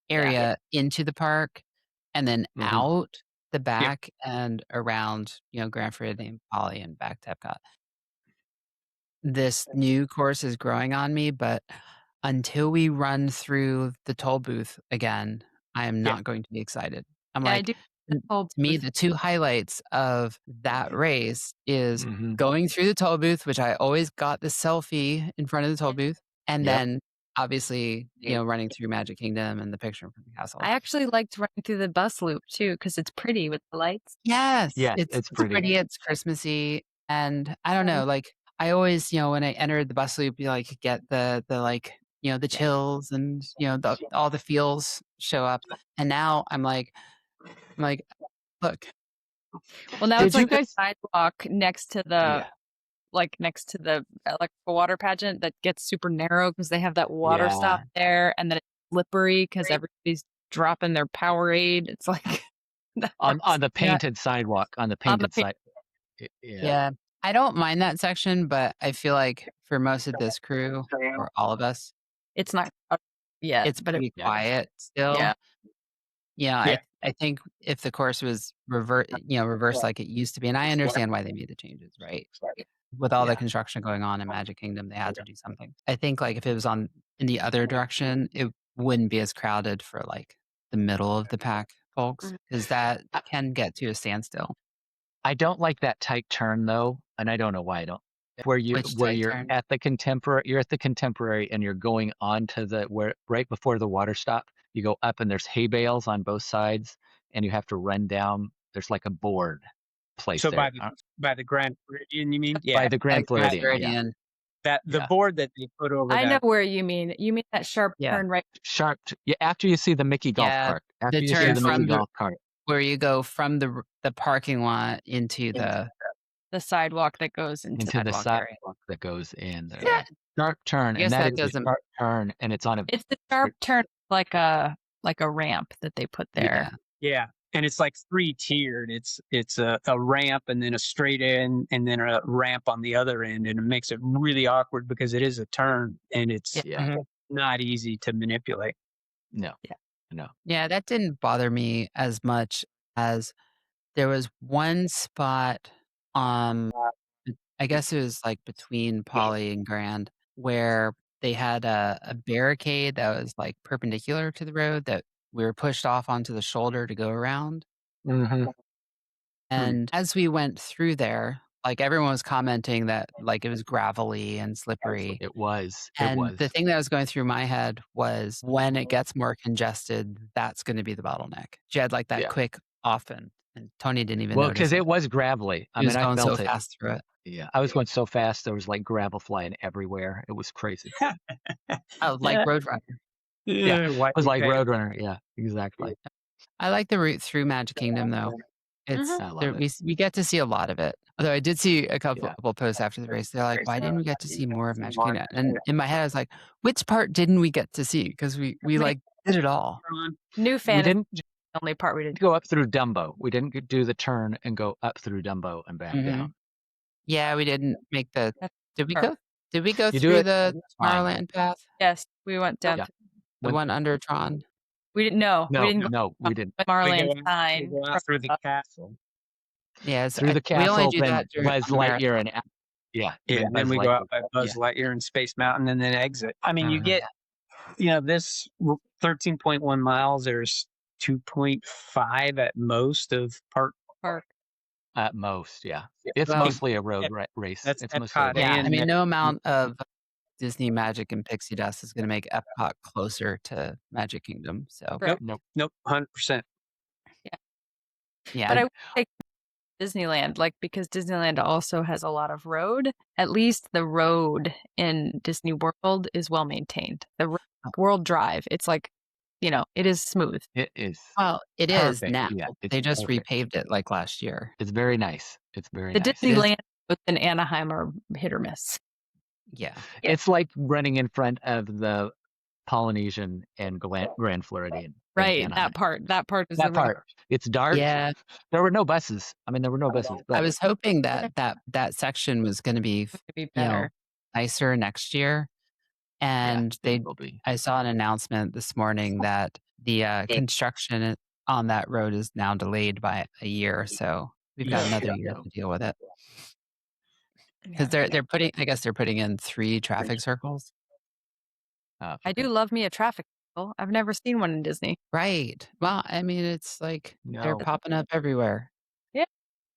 area into the park, and then Mhm. out the Yep. back and around, Grand Floridian and Poly and back to Epcot. This new course is growing on me, but until we run through the toll booth again, I am Yeah. not going to be excited. I'm Yeah, I like, do. The toll to me, booth. the two highlights of that race is Mhm. going through the toll booth, which I always got the selfie in front of the toll booth, and Yep. then obviously, running through Magic Kingdom and the picture in front of the castle. I actually liked running through the bus loop too because it's pretty with the lights. Yes, Yes, it's it's pretty. it's Christmassy, and I don't know, like, I always, when I entered the bus loop, you, like, get the like, the chills and, all the feels show up, and now I'm like, "Look." Well, now Did it's you like the guys? sidewalk next to the Yeah. next to the electrical water pageant that gets super narrow because they have that water stop Yeah. there, and then it's slippery because everybody's dropping their Powerade. It's like that On part's the Yeah, painted sidewalk, on the on the painted side. Yeah. yeah. I don't mind that section, but I feel like for most of this crew, or all of us, It's not yet, it's but it, pretty Yeah. quiet still. yeah. Yeah, Yeah. I think if the course was reversed like it used to be, and I understand why they made the changes, right? With all the Yeah. construction going on in Magic Kingdom, they had to do something. I think, like, if it was on in the other direction, it wouldn't be as crowded for, like, the middle of the pack folks, because that I can get to a standstill. I don't like that tight turn though, and I don't know why I don't. Which Where tight you're turn? at the Contemporary and you're going on to the where right before the water stop, you go up and there's hay bales on both sides and you have to run down. There's like a board place So there by the Grand Floridian, you mean? by Yeah. the Like Grand Grand Floridian. Yeah. Floridian. That the Yeah. board that they put over I know that. where you mean. You mean that sharp Yeah. turn right? Sharp. Yeah. After you see the Mickey golf Yeah, cart. After the you see turn the from Mickey the golf cart. where you go from the parking lot into the The sidewalk that goes into Into the sidewalk area. sidewalk that goes in there. Yeah, Sharp turn, I and guess that that is a doesn't. sharp turn, and it's on a. it's the sharp turn like a ramp that they put there. Yeah, Yeah. And it's like 3-tiered. It's a ramp and then a straight end and then a ramp on the other end. And it makes it really awkward because it is a turn and it's Yeah. not easy to manipulate. No. Yeah. No. yeah, that didn't bother me as much as there was one spot, I guess it was, like, between Poly and Grand, where they had a barricade that was, like, perpendicular to the road that we were pushed off onto the shoulder to go around, Mm-hmm. and as we went through there, like, everyone was commenting that, like, it was gravelly and slippery, It was. It and was. the thing that was going through my head was when it gets more congested, that's gonna be the bottleneck. She had, like, that Yeah. quick often, and Tony didn't even Well, notice because it. it was gravelly. I He was mean, I going so felt it. fast through it. Yeah, I was going so fast. There was like gravel flying everywhere. It was crazy. Oh, like Yeah. Roadrunner. Yeah, White it was like okay. Roadrunner. Yeah, exactly. I like the route through Magic Kingdom, though. It's Mhm. I there, love it. we get to see a lot of it. Although I did see a Yeah. couple posts after the race. They're like, "Why didn't we get to see more of Magic Kingdom?" And in my head, I was like, "Which part didn't we get to see? Because we like did it all." New We fan is didn't the only part we didn't. go up through Dumbo. We didn't do the turn and go up through Dumbo and back Mhm. down. Yeah, we didn't make the. That's Did we part. go? Did we go You do through it the fine. Tomorrowland path? Yes, we went down. Yeah. The When- one under Tron? We didn't know. No, we didn't go no, we didn't. with We Marlene go sign. out through the castle. Yeah, so Through the we only castle, do then that during Buzz on the marathon. Lightyear and Yeah, then and then Buzz we go out Lightyear. by Buzz Lightyear and Space Mountain and then exit. I mean, you Oh, get This 13.1 miles, there's 2.5 at most of park. At most, yeah. It's Well, mostly a road race. That's It's mostly a Epcot road yeah, I and mean, Magic no Kingdom. amount of Disney Magic and Pixie Dust is going to make Epcot closer to Magic Kingdom. So, Right. Nope, 100%. yeah, But I would take Disneyland, like, because Disneyland also has a lot of road. At least the road in Disney World is well maintained. The World Drive, it's like, it is smooth. It is well, it is perfect. now. Yeah, it's They just perfect. repaved it like last year. It's very nice. It's very The nice. Disneyland in Anaheim are hit or miss. Yeah. It's like running in front of the Polynesian and Grand Floridian. in Right, Anaheim. that part is That the part. It's dark. Yeah. There were no buses. I mean, there were no buses, I but was hoping that section was going to be, to be you know, better. nicer next year. And it will be. I saw an announcement this morning that the construction on that road is now delayed by a year. So we've got another year to deal with it. Because they're putting, I guess they're putting in 3 traffic circles. I do love me a traffic circle. I've never seen one in Disney. Right. Well, I mean, it's like they're No. popping up everywhere. Yeah.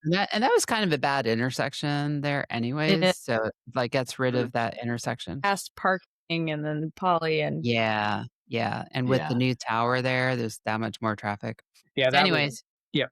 And that was kind of a bad intersection there anyways. So it, like, gets rid of that intersection. Past parking and then Polly and Yeah. Yeah. And with the Yeah. new tower there, there's that much more traffic. Yeah, So that was, anyways, yeah.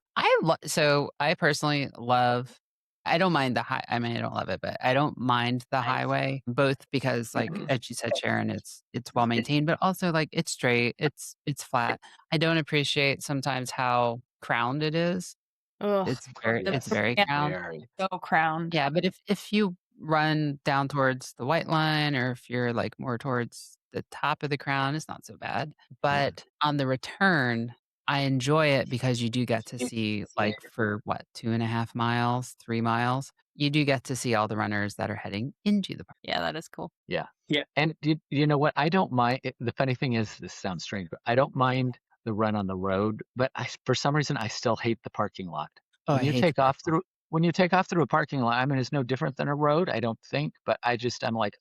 so I personally love, I don't mind I mean, I don't love it, but I don't mind the highway, both because, like, as you said, Sharon, it's well maintained, but also, like, it's straight, it's flat. I don't appreciate sometimes how crowned it is. ugh, It's the very yeah, crowned. Very. so crowned. Yeah, but if you run down towards the white line, or if you're, like, more towards the top of the crown, it's not so bad. But on the return, I enjoy it because you do get to see, like, for what, 2.5 miles, 3 miles, you do get to see all the runners that are heading into the park. Yeah, that is cool. Yeah. Yeah. And you know what? I don't mind. The funny thing is, this sounds strange, but I don't mind the run on the road. But for some reason, I still hate the parking lot. Oh, When I you hate take the off parking lot. when you take off through a parking lot, I mean, it's no different than a road, I don't think. But I'm like,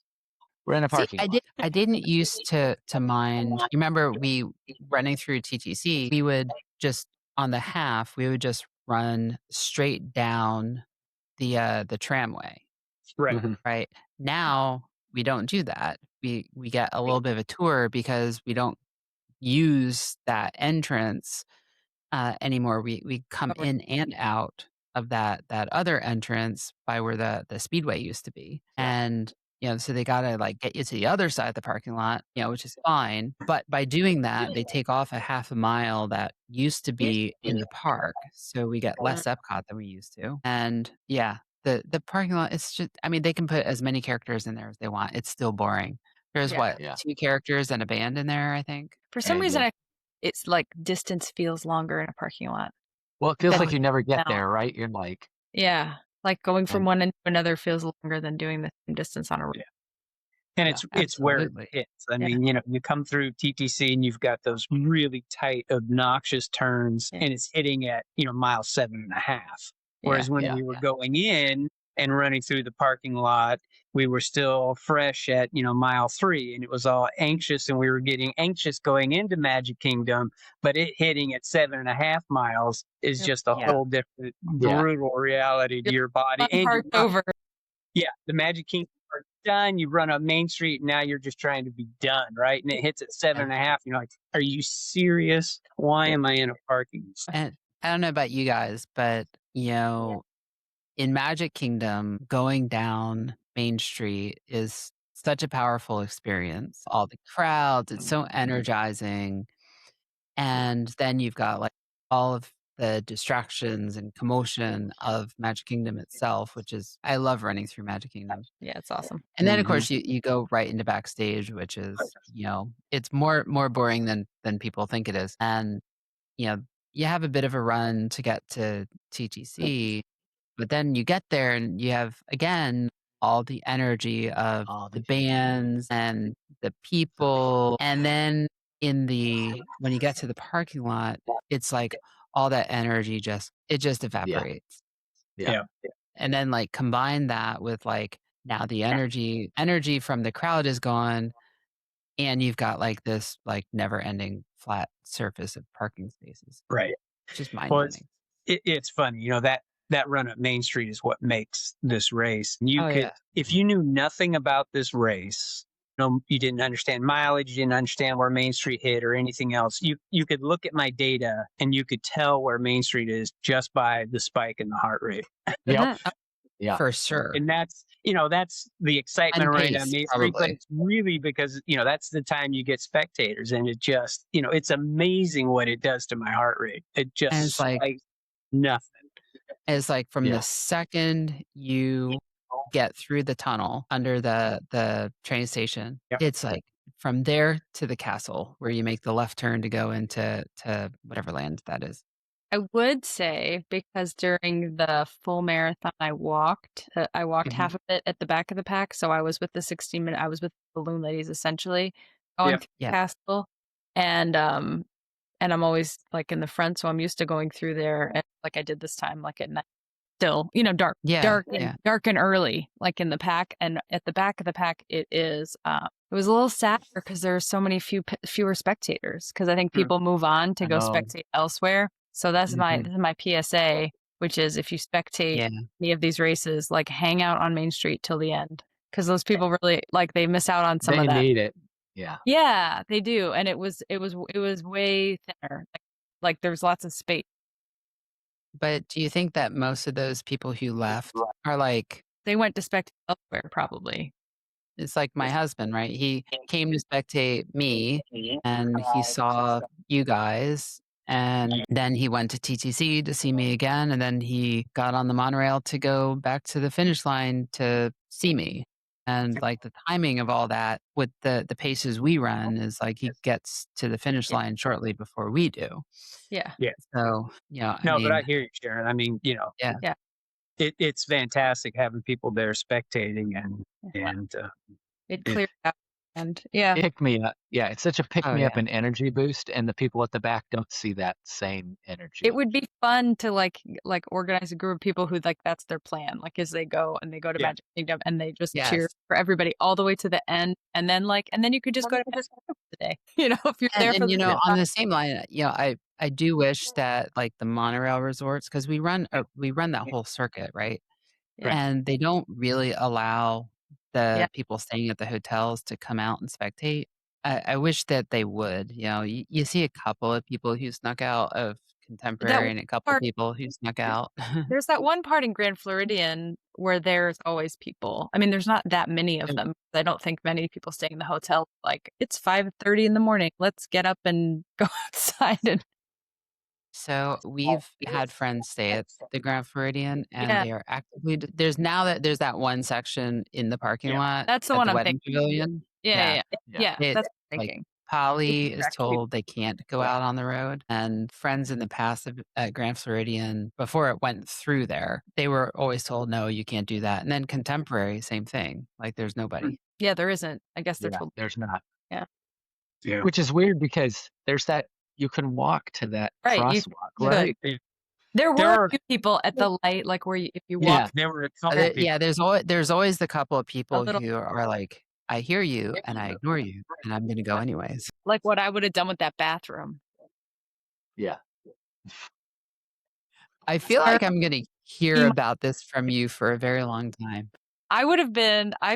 we're in a See, parking lot. I didn't used to mind. You remember we running through TTC, we would just on the half, we would just run straight down the tramway, Right. Mhm. right? Now we don't do that. We get a little bit of a tour because we don't use that entrance anymore. We come in and out of that other entrance by where the speedway used to be. Yeah. And so they gotta, like, get you to the other side of the parking lot, which is fine. But by doing that, they take off a half a mile that used to be in the park. So we get less Epcot than we used to. And yeah, the parking lot, it's just, I mean, they can put as many characters in there as they want. It's still boring. There's what, Yeah. 2 characters and a band in there, I think. For some And, reason, it's like distance feels longer in a parking lot. Well, it feels Oh, like you never get no. there, right? You're like, Yeah, like going from And- one end to another feels longer than doing the same distance on a road. Yeah. And Yeah, it's where it absolutely. hits. I mean, you come through TTC and you've got those really tight, obnoxious turns, Yeah. and it's hitting at mile 7.5. Whereas when Yeah. we were going in and running through the parking lot, we were still fresh at mile 3, and it was all anxious, and we were getting anxious going into Magic Kingdom, but it hitting at 7.5 miles is Yep. just a Yeah. whole different Yeah. brutal reality to your body. Fun And part's you're not- over. yeah, the Magic Kingdom are done. You run up Main Street, and now you're just trying to be done, right? And it hits at 7.5. You're like, are you serious? Why am I in a parking? And I don't know about you guys, but in Magic Kingdom, going down Main Street is such a powerful experience. All the crowds, it's so energizing. And then you've got, like, all of the distractions and commotion of Magic Kingdom itself, which is, I love running through Magic Kingdom. Yeah, it's awesome. And then, of course, you go right into backstage, which is, it's more boring than people think it is. And, you have a bit of a run to get to TTC, but then you get there and you have, again, all the energy of All the the- bands and the people. And then when you get to the parking lot, it's like all that energy just evaporates. Yeah. And then, like, combine that with, like, now the energy from the crowd is gone, and you've got like this like never ending flat surface of parking spaces. Right. Just mind Well, numbing. it's funny, that run up Main Street is what makes this race. And you Oh could, yeah. if you knew nothing about this race, you didn't understand mileage, you didn't understand where Main Street hit or anything else. You could look at my data and you could tell where Main Street is just by the spike in the heart rate. Yep. Yeah. For sure. And that's the excitement And around pace, Main Street, but probably. it's really because that's the time you get spectators, and it just it's amazing what it does to my heart rate. It And just it's like spikes nothing. it's like from Yeah. the second you get through the tunnel under the train station, Yep. it's like from there to the castle where you make the left turn to go into whatever land that is. I would say because during the full marathon, I walked Mhm. half of it at the back of the pack. So I was with the 16-minute, I was with the balloon ladies essentially going Yep. through Yeah. the castle. And I'm always like in the front. So I'm used to going through there. And like I did this time, like at night, still, dark, Yeah. dark and early, like in the pack. And at the back of the pack, it was a little sadder because there are so many fewer spectators. Because I think Hmm. people move on to I go know. spectate elsewhere. So that's Mhm. this is my PSA, which is if you spectate Yeah. any of these races, like hang out on Main Street till the end. Because those people really like they miss out on some They of that. need it. Yeah. Yeah, they do. And it was way thinner. Like there was lots of space. But do you think that most of those people who left are like, They went to spectate elsewhere, probably. it's like my husband, right? He came to spectate me and he saw you guys. And then he went to TTC to see me again. And then he got on the monorail to go back to the finish line to see me. And like the timing of all that with the paces we run is like he gets to the finish Yeah. line shortly before we do. Yeah. So, No, but I mean, hear you, Sharon. I mean, yeah. Yeah. it's fantastic having people there spectating and It it- cleared out. And yeah. Pick me up. Yeah, it's such a pick Oh, me up yeah. and energy boost, and the people at the back don't see that same energy. It would be fun to like organize a group of people who like that's their plan. Like as they go to Yeah. Magic Kingdom and they just cheer Yes. for everybody all the way to the end, and then you could just go to Magic Kingdom for the day. If you're there for And the good on time. the same line, I do wish that like the monorail resorts, because we run that whole circuit, right? Yeah. And they don't really allow the Yeah. people staying at the hotels to come out and spectate. I wish that they would. You see a couple of people who snuck out of Contemporary and a couple of part- people who snuck out. There's that one part in Grand Floridian where there's always people. I mean, there's not that many of them. I don't think many people staying in the hotel like it's 5:30 in the morning. Let's get up and go outside and So we've had friends stay at the Grand Floridian, and Yeah. they are actively. There's that one section in the parking Yeah. lot. That's the at one the I'm wedding thinking. pavilion. Yeah. It- That's what I'm like thinking. Polly is actually- told they can't go out on the road, and friends in the past at Grand Floridian before it went through there, they were always told no, you can't do that. And then Contemporary, same thing. Like there's nobody. Yeah, there isn't. I guess they're Yeah, told. there's not. Yeah. Which is weird because there's that you can walk to that Right, you crosswalk, could. right? There were There a few people at the light, like where if you Yeah. walk. There were a couple of people. There's always the couple of people little- who are like, I hear you and I ignore you, and I'm gonna go anyways. Like what I would have done with that bathroom. Yeah. I feel like I'm gonna hear He- about this from you for a very long time. I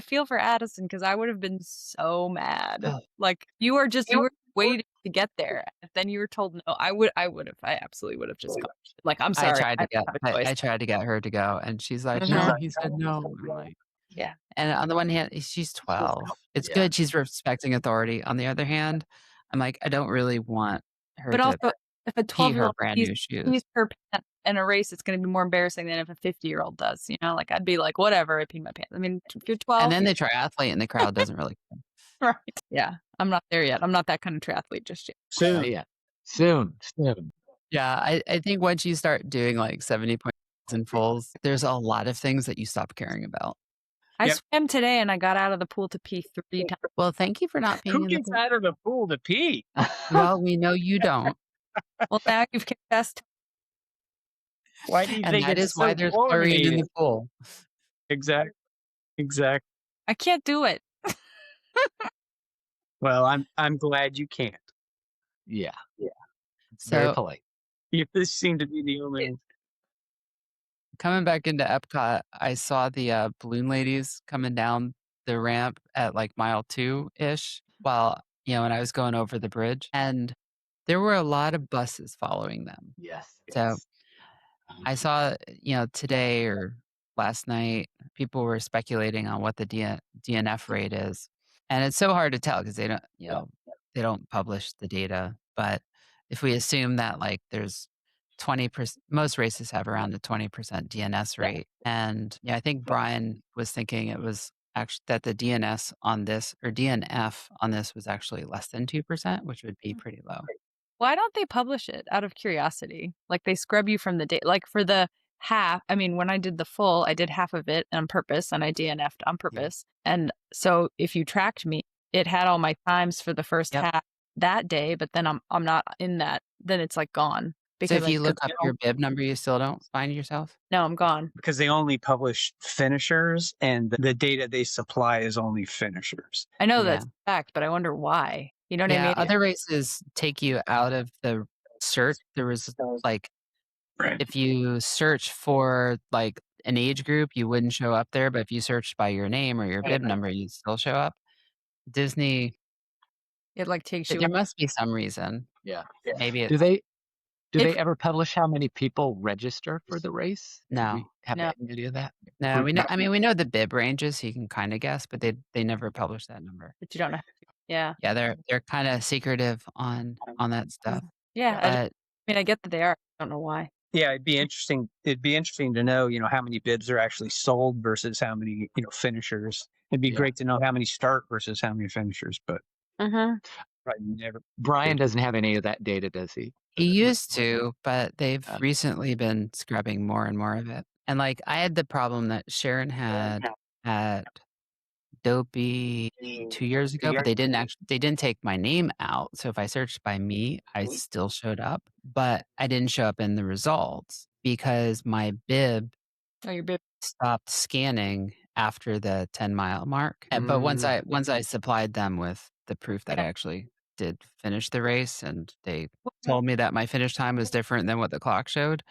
feel for Addison because I would have been so mad. Ugh. Like you were waiting to get there. And then you were told no. I absolutely would have just gone. Like, I'm sorry. I tried to don't have a choice. I tried to get her to go, and she's like, Mhm. no. He said no. I'm like, Yeah. And on the one hand, she's 12. It's Yeah. good she's respecting authority. On the other hand, I'm like, I don't really want her But to also, if a pee 12-year-old her brand new shoes. pees her pants in a race, it's going to be more embarrassing than if a 50-year-old does. Like I'd be like, whatever, I peed my pants. I mean, if you're 12, And then the triathlete in the crowd doesn't really care. right? Yeah, I'm not there yet. I'm not that kind of triathlete just yet. Soon. Yeah. Soon. Yeah, I think once you start doing like 70 points and fulls, there's a lot of things that you stop caring about. I Yep. swam today and I got out of the pool to pee 3 times. Well, thank you for not being Who in the gets pool. out of the pool to pee? Well, we know you don't. Well, now you've confessed. Why do you And think that it's is why so there's chlorine in chlorinated? the pool. Exactly. I can't do it. Well, I'm glad you can't. Yeah, very So polite. This seemed to be the only. coming back into Epcot, I saw the balloon ladies coming down the ramp at like mile 2-ish while, when I was going over the bridge. And there were a lot of buses following them. Yes. So I saw, today or last night, people were speculating on what the DNF rate is. And it's so hard to tell because they don't, they don't publish the data. But if we assume that like there's 20%, most races have around a 20% DNS rate. And I think Brian was thinking it was actually that the DNS on this or DNF on this was actually less than 2%, which would be pretty low. Why don't they publish it out of curiosity? Like they scrub you from the date. Like for the half, I mean, when I did the full, I did half of it on purpose and I DNF'd on purpose. And so if you tracked me, it had all my times for the first Yep. half that day, but then I'm not in that. Then it's like gone. So if Because you look up your bib number, you still don't find yourself? no, I'm gone. Because they only publish finishers, and the data they supply is only finishers. I know Yeah. that's a fact, but I wonder why. You know what I Yeah, mean? other races take you out of the search. There was like, Right. if you search for like an age group, you wouldn't show up there. But if you searched by your name or your bib number, you'd still show up. Disney, It like takes you. there must be some reason. Yeah. Maybe Do it's they If- ever publish how many people register for the race? Do No. we have No. any idea of that? no. We know. I mean, we know the bib ranges, so you can kind of guess, but they never publish that number. But you don't know. Yeah. Yeah, they're kind of secretive on that stuff. Yeah. I But mean, I get that they are. I don't know why. Yeah, it'd be interesting. It'd be interesting to know, how many bibs are actually sold versus how many, finishers. It'd be Yeah. great to know how many start versus how many finishers, but Mm-hmm. probably never. Brian doesn't have any of that data, does he? he used to, but they've Okay. recently been scrubbing more and more of it. And like I had the problem that Sharon had at Dopey 2 years ago, but they didn't take my name out. So if I searched by me, I still showed up, but I didn't show up in the results because my bib Oh, your bib. stopped scanning after the 10-mile mark. But once I supplied them with the proof that I actually did finish the race, and they told me that my finish time was different than what the clock showed,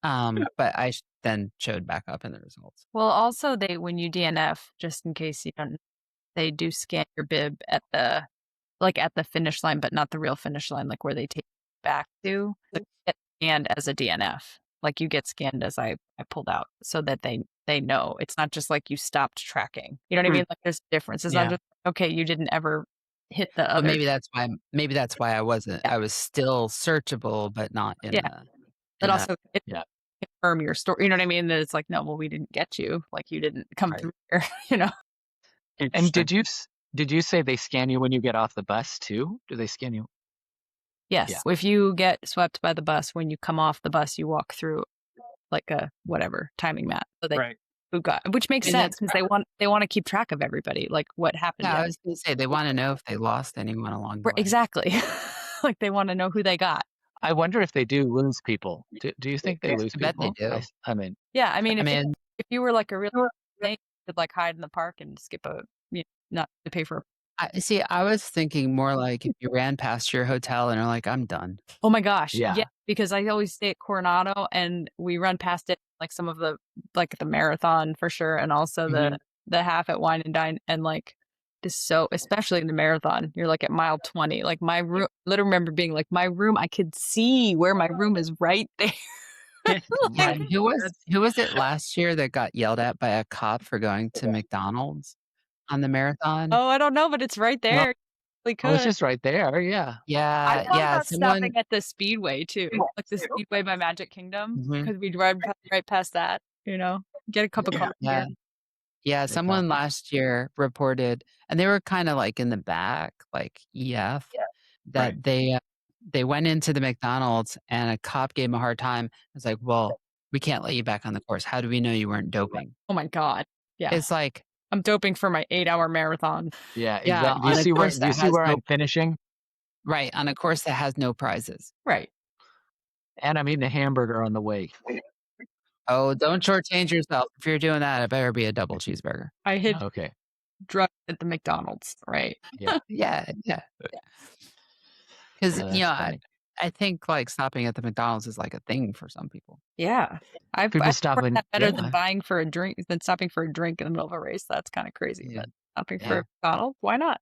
but I then showed back up in the results. Well, also when you DNF, just in case you don't, they do scan your bib at the finish line, but not the real finish line, like where they take you back to. So you get scanned as a DNF, like you get scanned as I pulled out, so that they know it's not just like you stopped tracking. You know what I mean? Like there's a difference. It's Yeah. not just okay, you didn't ever hit the But other. maybe that's why I wasn't. Yeah. I was still searchable, but not in Yeah. the. But in also, it Yeah. confirm your story. You know what I mean? That it's like, no, well, we didn't get you. Like you didn't come Right. through here. You know? And did you say they scan you when you get off the bus too? Do they scan you? Yes. Yeah. If you get swept by the bus, when you come off the bus, you walk through like a whatever timing mat. So they Right. which makes I mean, sense because they want to keep track of everybody, like what happened. Yeah, I was going to say they want to know if they lost anyone along the way. Exactly. Like they want to know who they got. I wonder if they do lose people. Do you think they lose I bet they people? do. I mean, Yeah. I mean, if you were like a real snake, you could like hide in the park and skip not to pay for. I was thinking more like if you ran past your hotel and are like, I'm done. Oh my gosh. Yeah. Because I always stay at Coronado and we run past it, like some of the, like the marathon for sure. And also the half at Wine and Dine. And like, especially in the marathon, you're like at mile 20, like my room, literally remember being like my room, I could see where my room is right there. Yeah, and who was it last year that got yelled at by a cop for going to McDonald's on the marathon? Oh, I don't know, but it's right there. We could. oh, it's just right there. Yeah. I thought about someone. stopping at the Speedway too, like the Speedway by Magic Kingdom, Mhm. because we'd ride right past that. Get a cup of coffee. Yeah. Yeah, someone last year reported, and they were kind of like in the back, like EF, that they went into the McDonald's and a cop gave them a hard time. It's like, well, we can't let you back on the course. How do we know you weren't doping? Oh my God. Yeah. It's like, I'm doping for my 8-hour marathon. Yeah. Yeah, Exactly. Do on you a see course that has where no- I'm finishing? right, on a course that has no prizes. Right. And I'm eating a hamburger on the way. Oh, don't shortchange yourself. If you're doing that, it better be a double cheeseburger. I hit Okay. drug at the McDonald's, right? Yeah. Yeah, because Yeah, that's funny. I think like stopping at the McDonald's is like a thing for some people. Yeah. I People support stopping. that better Yeah. than buying for a drink than stopping for a drink in the middle of a race. That's kind of crazy, Yeah. but stopping Yeah. for a McDonald's, why not?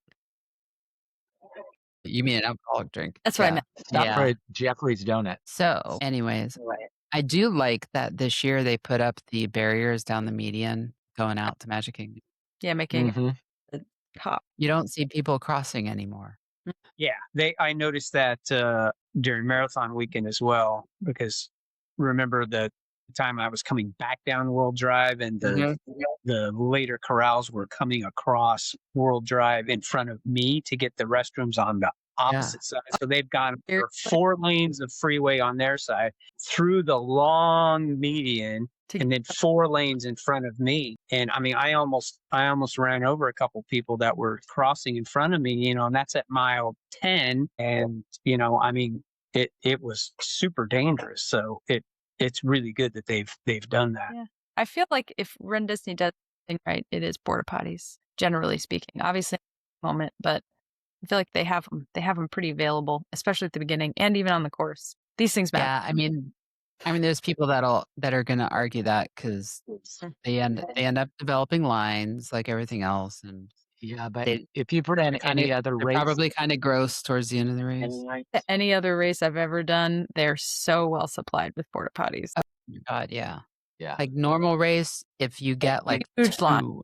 You mean an alcoholic drink? That's what I meant. Stop Yeah. for a Jeffrey's donut. So, anyways, I do like that this year they put up the barriers down the median going out to Magic Kingdom. Yeah, making Mhm. it top. You don't see people crossing anymore. Yeah, I noticed that during marathon weekend as well, because remember the time I was coming back down World Drive and the later corrals were coming across World Drive in front of me to get the restrooms on the opposite side. So they've gone for 4 lanes of freeway on their side through the long median and then 4 lanes in front of me. And I mean, I almost ran over a couple people that were crossing in front of me, and that's at mile 10. And, I mean, it was super dangerous. So it's really good that they've done that. Yeah. I feel like if Run Disney does something right, it is porta potties, generally speaking. Obviously, at the moment, but I feel like they have them. They have them pretty available, especially at the beginning and even on the course. These things matter. Yeah, I mean, there's people that are going to argue that because they end up developing lines like everything else, and Yeah, but they if you put in any other they're race, probably kind of gross towards the end of the race. Any other race I've ever done, they're so well supplied with porta potties. Oh my God, yeah. yeah, Like normal race, if you get like Huge line. 2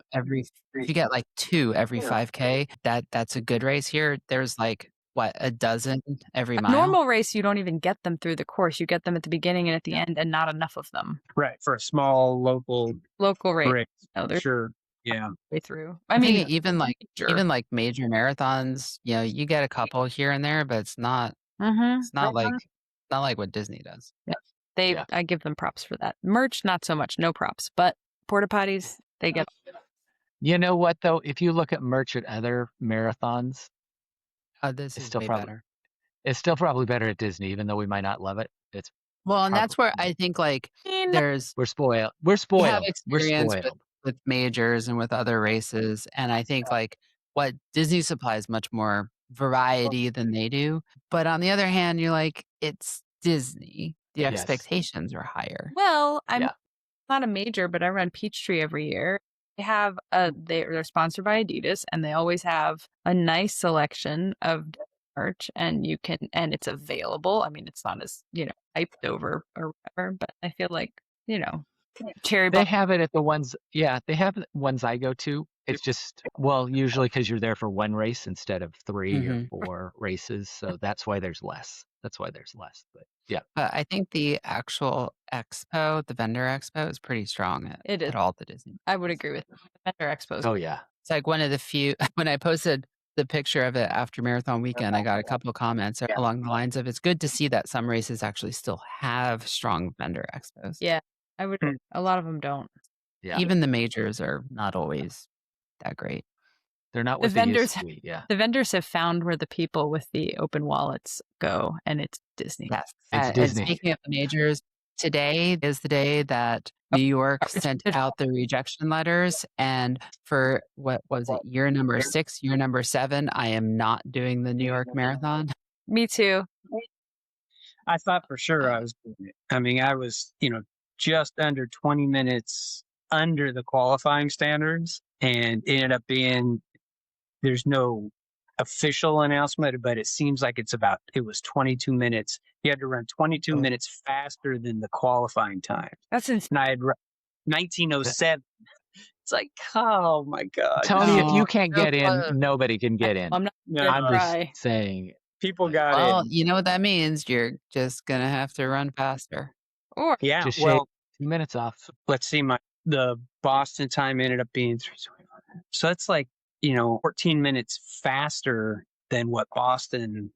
every 5K, that's a good race. Here, there's like what, a dozen every A mile. normal race, you don't even get them through the course. You get them at the beginning and at the end, and not enough of them. Right. For a small local race. race. No, they're Sure. Yeah. way through. I mean, think even like major marathons, you get a couple here and there, but it's not like what Disney does. I give them props for that. Merch, not so much, no props, but porta potties, they get. You know what though? If you look at merch at other marathons, This it's is still way probably better. it's still probably better at Disney, even though we might not love it. It's Well, and that's where probably- I think like there's we're spoiled. We're we spoiled. have We're experience spoiled. with majors and with other races, and I think like what Disney supplies much more variety than they do. But on the other hand, you're like, it's Disney. The Yes. expectations are higher. Well, I'm Yeah. not a major, but I run Peachtree every year. They have they're sponsored by Adidas, and they always have a nice selection of merch, and it's available. I mean, it's not as hyped over or whatever, but I feel like cherry They bomb. have it at the ones. Yeah, they have ones I go to. It's just usually because you're there for one race instead of 3 or 4 races, so that's why there's less. But yeah, But I think the actual expo, the vendor expo, is pretty strong It is. at all the Disney. I would agree with that. Vendor expos. oh yeah, It's like one of the few, when I posted the picture of it after marathon weekend, I got a couple of comments along the lines of, it's good to see that some races actually still have strong vendor expos. Yeah, I would. A lot of them don't. yeah. Even the majors are not always that great. They're not The what they used vendors- to be. Yeah, The vendors have found where the people with the open wallets go, and it's Disney. Yes. It's And Disney. speaking of the majors, today is the day that New York sent out the rejection letters. And for what was it, year number 6, year number 7, I am not doing the New York Marathon. Me too. I thought for sure I was doing it. I mean, I was, just under 20 minutes under the qualifying standards, and it ended up being, there's no official announcement, but it seems like it was 22 minutes. You had to run 22 minutes faster than the qualifying time. That's insane. And I had 1907. It's like, oh my God. Tony, if No, you can't so get in, close. nobody can get in. I'm not No, gonna I'm cry. just saying. people got Well, in. you know what that means? You're just going to have to run faster. Or Yeah. Just shave Well, 2 minutes off. let's see. The Boston time ended up being 3:25. So it's like, 14 minutes faster than what Boston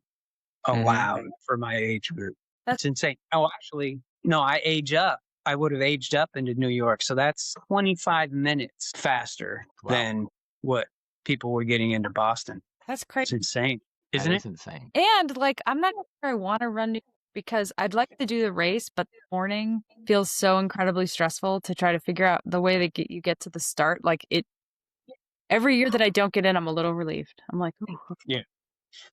allowed for my age group. That's insane. Oh, actually, no, I age up. I would have aged up into New York. So that's 25 minutes faster Wow. than what people were getting into Boston. that's It's crazy. insane, That isn't it? is insane. And I'm not sure I want to run New York because I'd like to do the race, but the morning feels so incredibly stressful to try to figure out the way that you get to the start. every year that I don't get in, I'm a little relieved. I'm like, ooh, Yeah.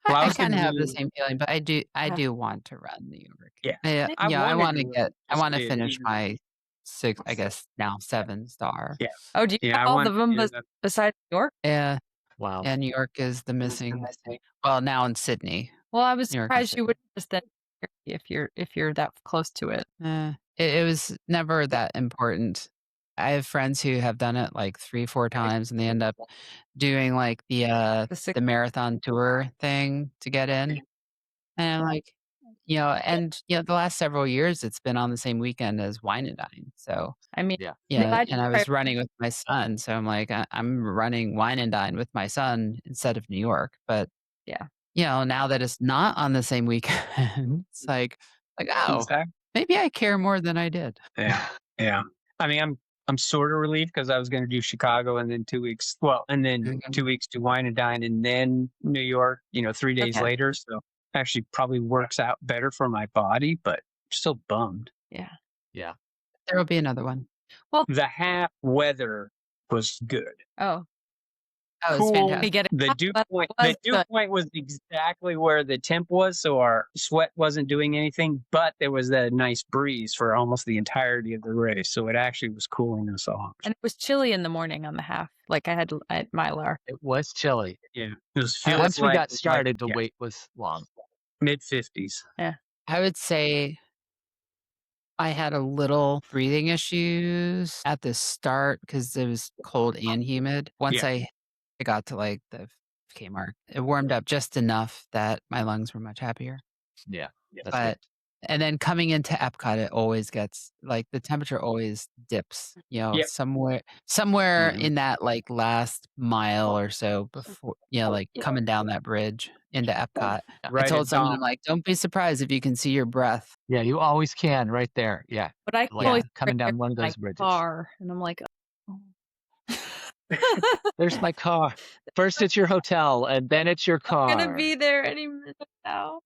Well, I I was kind of gonna have the do. same feeling, but I Yeah. do want to run New York. Yeah. I I wanted want to to I just want to to finish do. my 6, I guess now 7-star. Yeah. Oh, do you Yeah. have I all wanted of to them do that. besides New York? Yeah, Wow. yeah, New York is the missing. Well, now in Sydney. Well, I was New York is surprised you Sydney. would just then if you're that close to it. It was never that important. I have friends who have done it like 3, 4 times, and they end up doing like The six, the marathon tour thing to get in. And I'm like, the last several years it's been on the same weekend as Wine and Dine. So I mean, Yeah. I'm glad and you I tried. was running with my son, so I'm like, I'm running Wine and Dine with my son instead of New York. But Yeah. now that it's not on the same weekend, it's like, oh, Exactly. maybe I care more than I did. Yeah. Yeah. I mean, I'm sort of relieved because I was going to do Chicago and then 2 weeks. Well, and then 2 weeks to Wine and Dine and then New York. 3 days Okay. later. So actually, probably works out better for my body, but still bummed. Yeah. Yeah. There will be another one. The half weather was good. Oh, Oh, it's Cool. fantastic. we get it. The dew point. was The dew good. point was exactly where the temp was, so our sweat wasn't doing anything. But there was that nice breeze for almost the entirety of the race, so it actually was cooling us off. And it was chilly in the morning on the half. Like I had at Mylar. It was chilly. Yeah, it was And feels once we like got started, the yeah, wait was long. mid-50s. I would say I had a little breathing issues at the start because it was cold and humid. Once Yeah. I got to like the K mark, it warmed up just enough that my lungs were much happier. Yeah. That's But good. and then coming into Epcot, it always gets like the temperature always dips. Yep. Somewhere Mhm. in that like last mile or so before, like coming down that bridge into Epcot. I Right told at someone, dawn. I'm like, don't be surprised if you can see your breath. Yeah, you always can right there. Yeah. But I Like always coming prepare down one of my those bridges. car, and I'm like, oh. There's my car. First it's your hotel and then it's your car. I'm gonna be there any minute now.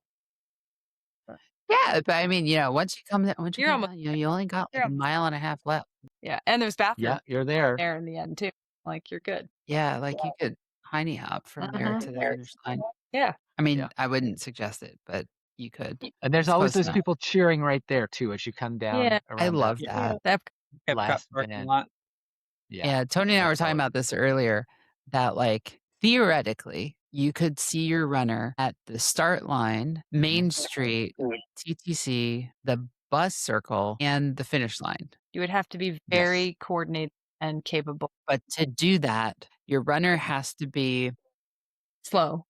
Yeah, but I mean, once you come You're almost down, you only got like you're a mile and a half left. Yeah, and there's bathrooms Yeah, you're there. there in the end too. Like you're good. Yeah, like you could tiny hop from there to the finish line. Yeah. I mean, Yeah. I wouldn't suggest it, but you could. And there's It's always close those enough. people cheering right there too as you come down Yeah. around I love Yeah. that. That Epcot last parking bend. lot. Yeah, Tony and I were that's talking always- about this earlier, that like theoretically you could see your runner at the start line, Main Street, TTC, the bus circle, and the finish line. you would have to be very coordinated and capable. But to do that, your runner has to be Slow.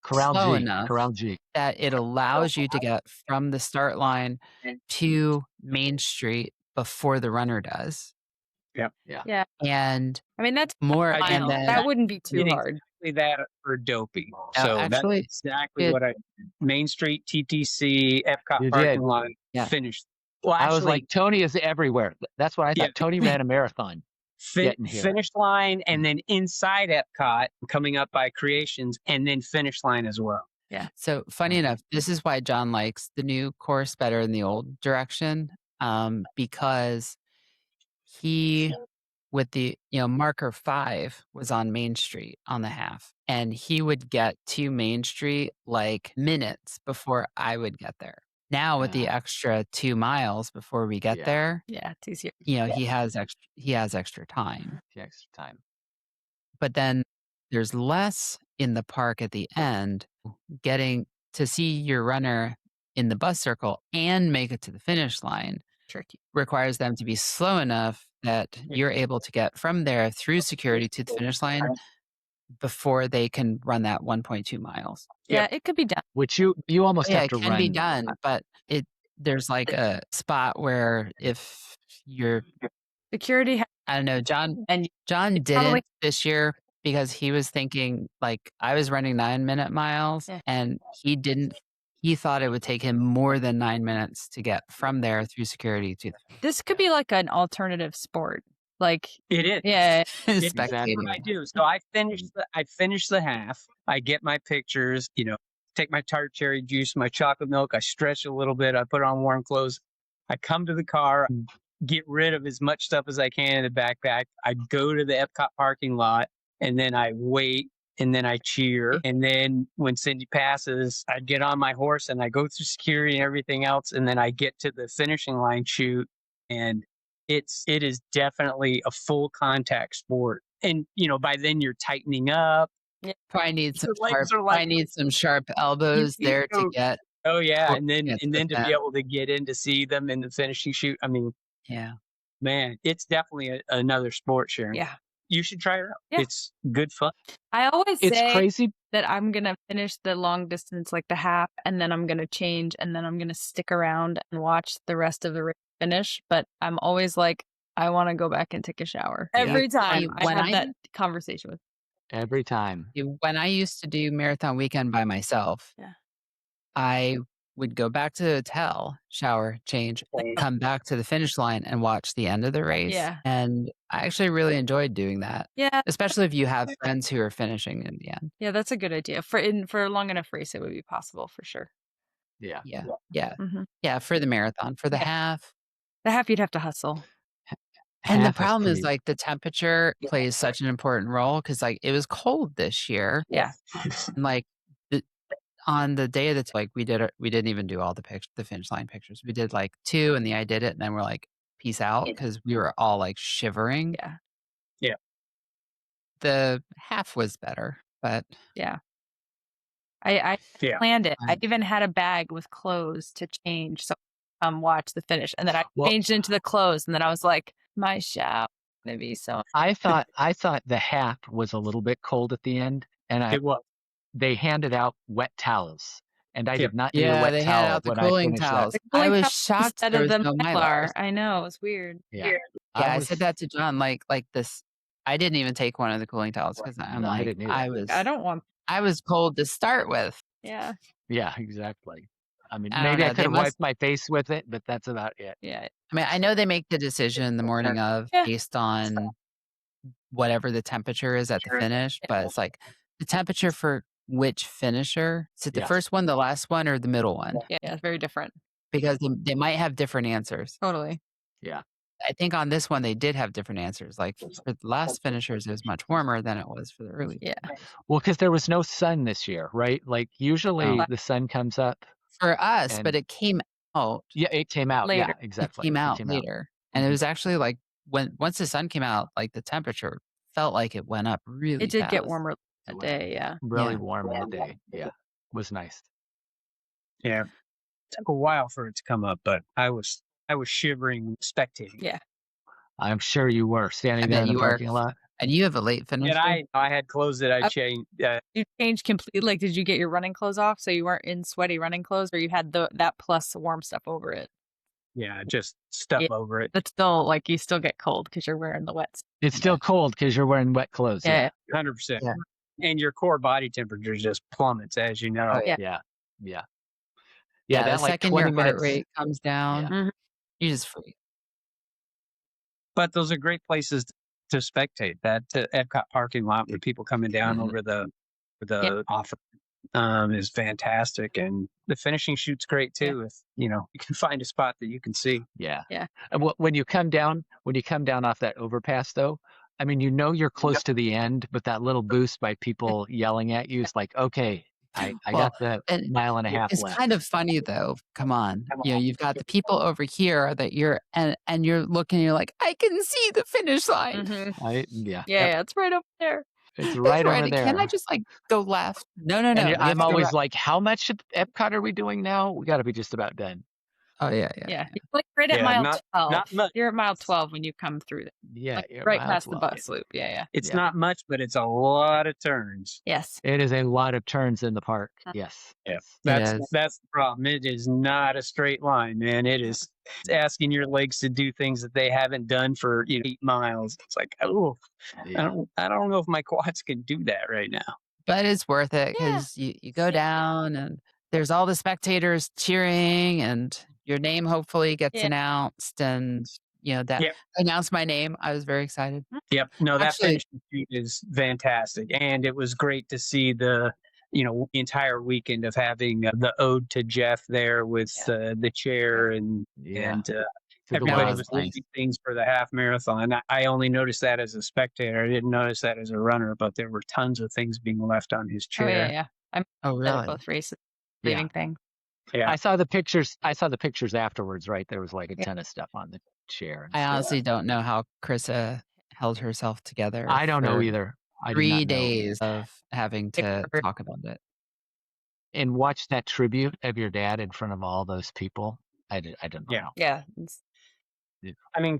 Corral slow G. enough Corral G. that it allows you to get from the start line to Main Street before the runner does. Yeah. And I mean that's more, I did and then that wouldn't be too Did hard. exactly that for Dopey. Oh, So actually, that's exactly did. what I Main Street, TTC, Epcot You parking did. lot, Yeah. finished. Well, I was actually, like, Tony is everywhere. That's what I Yeah. thought. Tony ran a marathon. getting here. finish line and then inside Epcot, coming up by Creations, and then finish line as well. So funny enough, this is why John likes the new course better than the old direction, because he, with the marker 5 was on Main Street on the half, and he would get to Main Street like minutes before I would get there. Now with the extra 2 miles before we get there, Yeah, it's easier. he has extra time. The extra time. But then there's less in the park at the end. Getting to see your runner in the bus circle and make it to the finish line Tricky. requires them to be slow enough that you're able to get from there through security to the finish line before they can run that 1.2 miles. Yeah, it could be done. Which you almost Yeah, have it to can run. be done, but there's like a spot where if you're, Security I don't know, John probably- didn't this year because he was thinking like I was running 9-minute miles and he didn't. He thought it would take him more than 9 minutes to get from there through security to this could be like an alternative sport. Like It is. yeah, the It's spectating. what I do. So I finish the half. I get my pictures, take my tart cherry juice, my chocolate milk. I stretch a little bit. I put on warm clothes. I come to the car, get rid of as much stuff as I can in the backpack. I go to the Epcot parking lot and then I wait, and then I cheer. And then when Cindy passes, I get on my horse and I go through security and everything else. And then I get to the finishing line chute, and it is definitely a full contact sport. And, by then you're tightening up. Probably need some Your legs sharp, are like, sharp elbows You there to go- get. oh yeah. And get then to that. be able to get in to see them in the finishing chute. I mean, Yeah. man, it's definitely another sport, Sharon. Yeah. You should try it out. Yeah. It's good fun. I always It's say crazy. that I'm going to finish the long distance, like the half, and then I'm going to change, and then I'm going to stick around and watch the rest of the race finish. But I'm always like, I want to go back and take a shower. Yeah. Every time When I have I- that conversation with Every time. When I used to do marathon weekend by myself, Yeah. I would go back to the hotel, shower, change, come back to the finish line and watch the end of the race. Yeah. And I actually really enjoyed doing that, Yeah. especially if you have friends who are finishing in the end. Yeah, that's a good idea. For a long enough race, it would be possible for sure. Yeah. Yeah. Yeah. Mhm. Yeah. For the marathon, for the Yeah. half. The half, you'd have to hustle. And the Half problem is pretty- like the temperature plays such an important role because like it was cold this year. Yeah. And like on the day that like we didn't even do all the finish line pictures. We did like 2 and I did it and then we're like, peace out because we were all like shivering. Yeah. The half was better, but I Yeah. planned it. I Right. even had a bag with clothes to change. So watch the finish. And then I Well- changed into the clothes. And then I was like, my shower gonna be so I thought the half was a little bit cold at the end, and It was. they handed out wet towels, and I Yeah. did not need a wet they towel had out the when cooling I finished towels. The I cooling was towels shocked instead there of was the no Mylar. Mylars. I know, it's weird. that. Yeah, I was- said that to John. Like this, I didn't even take one of the cooling towels because I'm No, I like, didn't either. I don't want. I was cold to start with. Yeah. Yeah, exactly. I mean, I don't maybe know, I they could have must- wiped my face with it, but that's about it. Yeah. I mean, I know they make the decision the morning of Yeah. based on whatever the temperature is at the finish, but it's like the temperature for which finisher? Is it the Yes. first one, the last one, or the middle one? Yeah. It's very different. Because they might have different answers. Totally. Yeah. I think on this one they did have different answers. Like for the last finishers, it was much warmer than it was for the early. Yeah. Well, because there was no sun this year, right? Like usually Oh. the sun comes up. For us, And- but it came out. Yeah, it came out. Later. Yeah, exactly. It came out later, and it Mhm. was actually like once the sun came out, like the temperature felt like it went up really. It did get fast. warmer that day. Yeah. Really Yeah. warm in the day. Yeah, was nice. Yeah. Took a while for it to come up, but I was shivering spectating. Yeah. I'm sure you were standing I there bet in the you were. parking lot. And you have a late finish. And I had clothes that I changed. You changed completely. Like, did you get your running clothes off so you weren't in sweaty running clothes, or you had that plus warm stuff over it? Yeah, just stuff Yeah. over it. But still, like, you still get cold because you're wearing the wet. It's still cold because you're wearing wet clothes. Yeah. 100%. Yeah. And your core body temperature just plummets, as you know. Oh, Yeah. Yeah. Yeah. Yeah, that the like second 20 your heart minutes. rate comes down, Mhm. you just freeze. But those are great places to spectate. That Epcot parking lot with people coming down Mhm. over the off is fantastic, and the finishing chute's great too. If you can find a spot that you can see. Yeah. Yeah. And when you come down off that overpass, though, I mean, you're close to the end, but that little boost by people yelling at you is like, okay, I Well, got the and mile and a half It's left. kind of funny though. Come on, you've got the people over here that you're and you're looking. You're like, I can see the finish line. Mhm. Yeah. Yeah, it's right over there. It's It's right over there. Can I just like go left? No. And we have I'm to go always right. like, how much at Epcot are we doing now? We got to be just about done. Oh yeah. Yeah. It's like right at Yeah, mile not 12. much. You're at mile 12 when you come through. Yeah. Like, you're right mile past the 12. bus loop. Yeah. It's Yeah. not much, but it's a lot of turns. Yes. It is a lot of turns in the park. Mhm. Yes. Yeah. Yes. is. That's the problem. It is not a straight line, man. It's asking your legs to do things that they haven't done for 8 miles. It's like, oh, Yeah. I don't know if my quads can do that right now. But it's worth it Yeah. because you go down and there's all the spectators cheering and your name hopefully gets Yeah. announced and that Yep. announced my name. I was very excited. Yep. No, that Actually- finishing shoot is fantastic. And it was great to see the entire weekend of having the ode to Jeff there with the chair and Yeah. and through the Everybody No, was wildlands. nice. leaving things for the half marathon. I only noticed that as a spectator. I didn't notice that as a runner, but there were tons of things being left on his Oh, chair. yeah. I'm Oh, at really? both races, Yeah. leaving things. Yeah. I saw the pictures. I saw the pictures afterwards. Right, there was like a Yeah. ton of stuff on the chair. And I stuff. honestly don't know how Krista held herself together I don't know for either. I did 3 not know. days of having to Paper. talk about it. And watch that tribute of your dad in front of all those people. I don't know. Yeah. how. Yeah. I mean,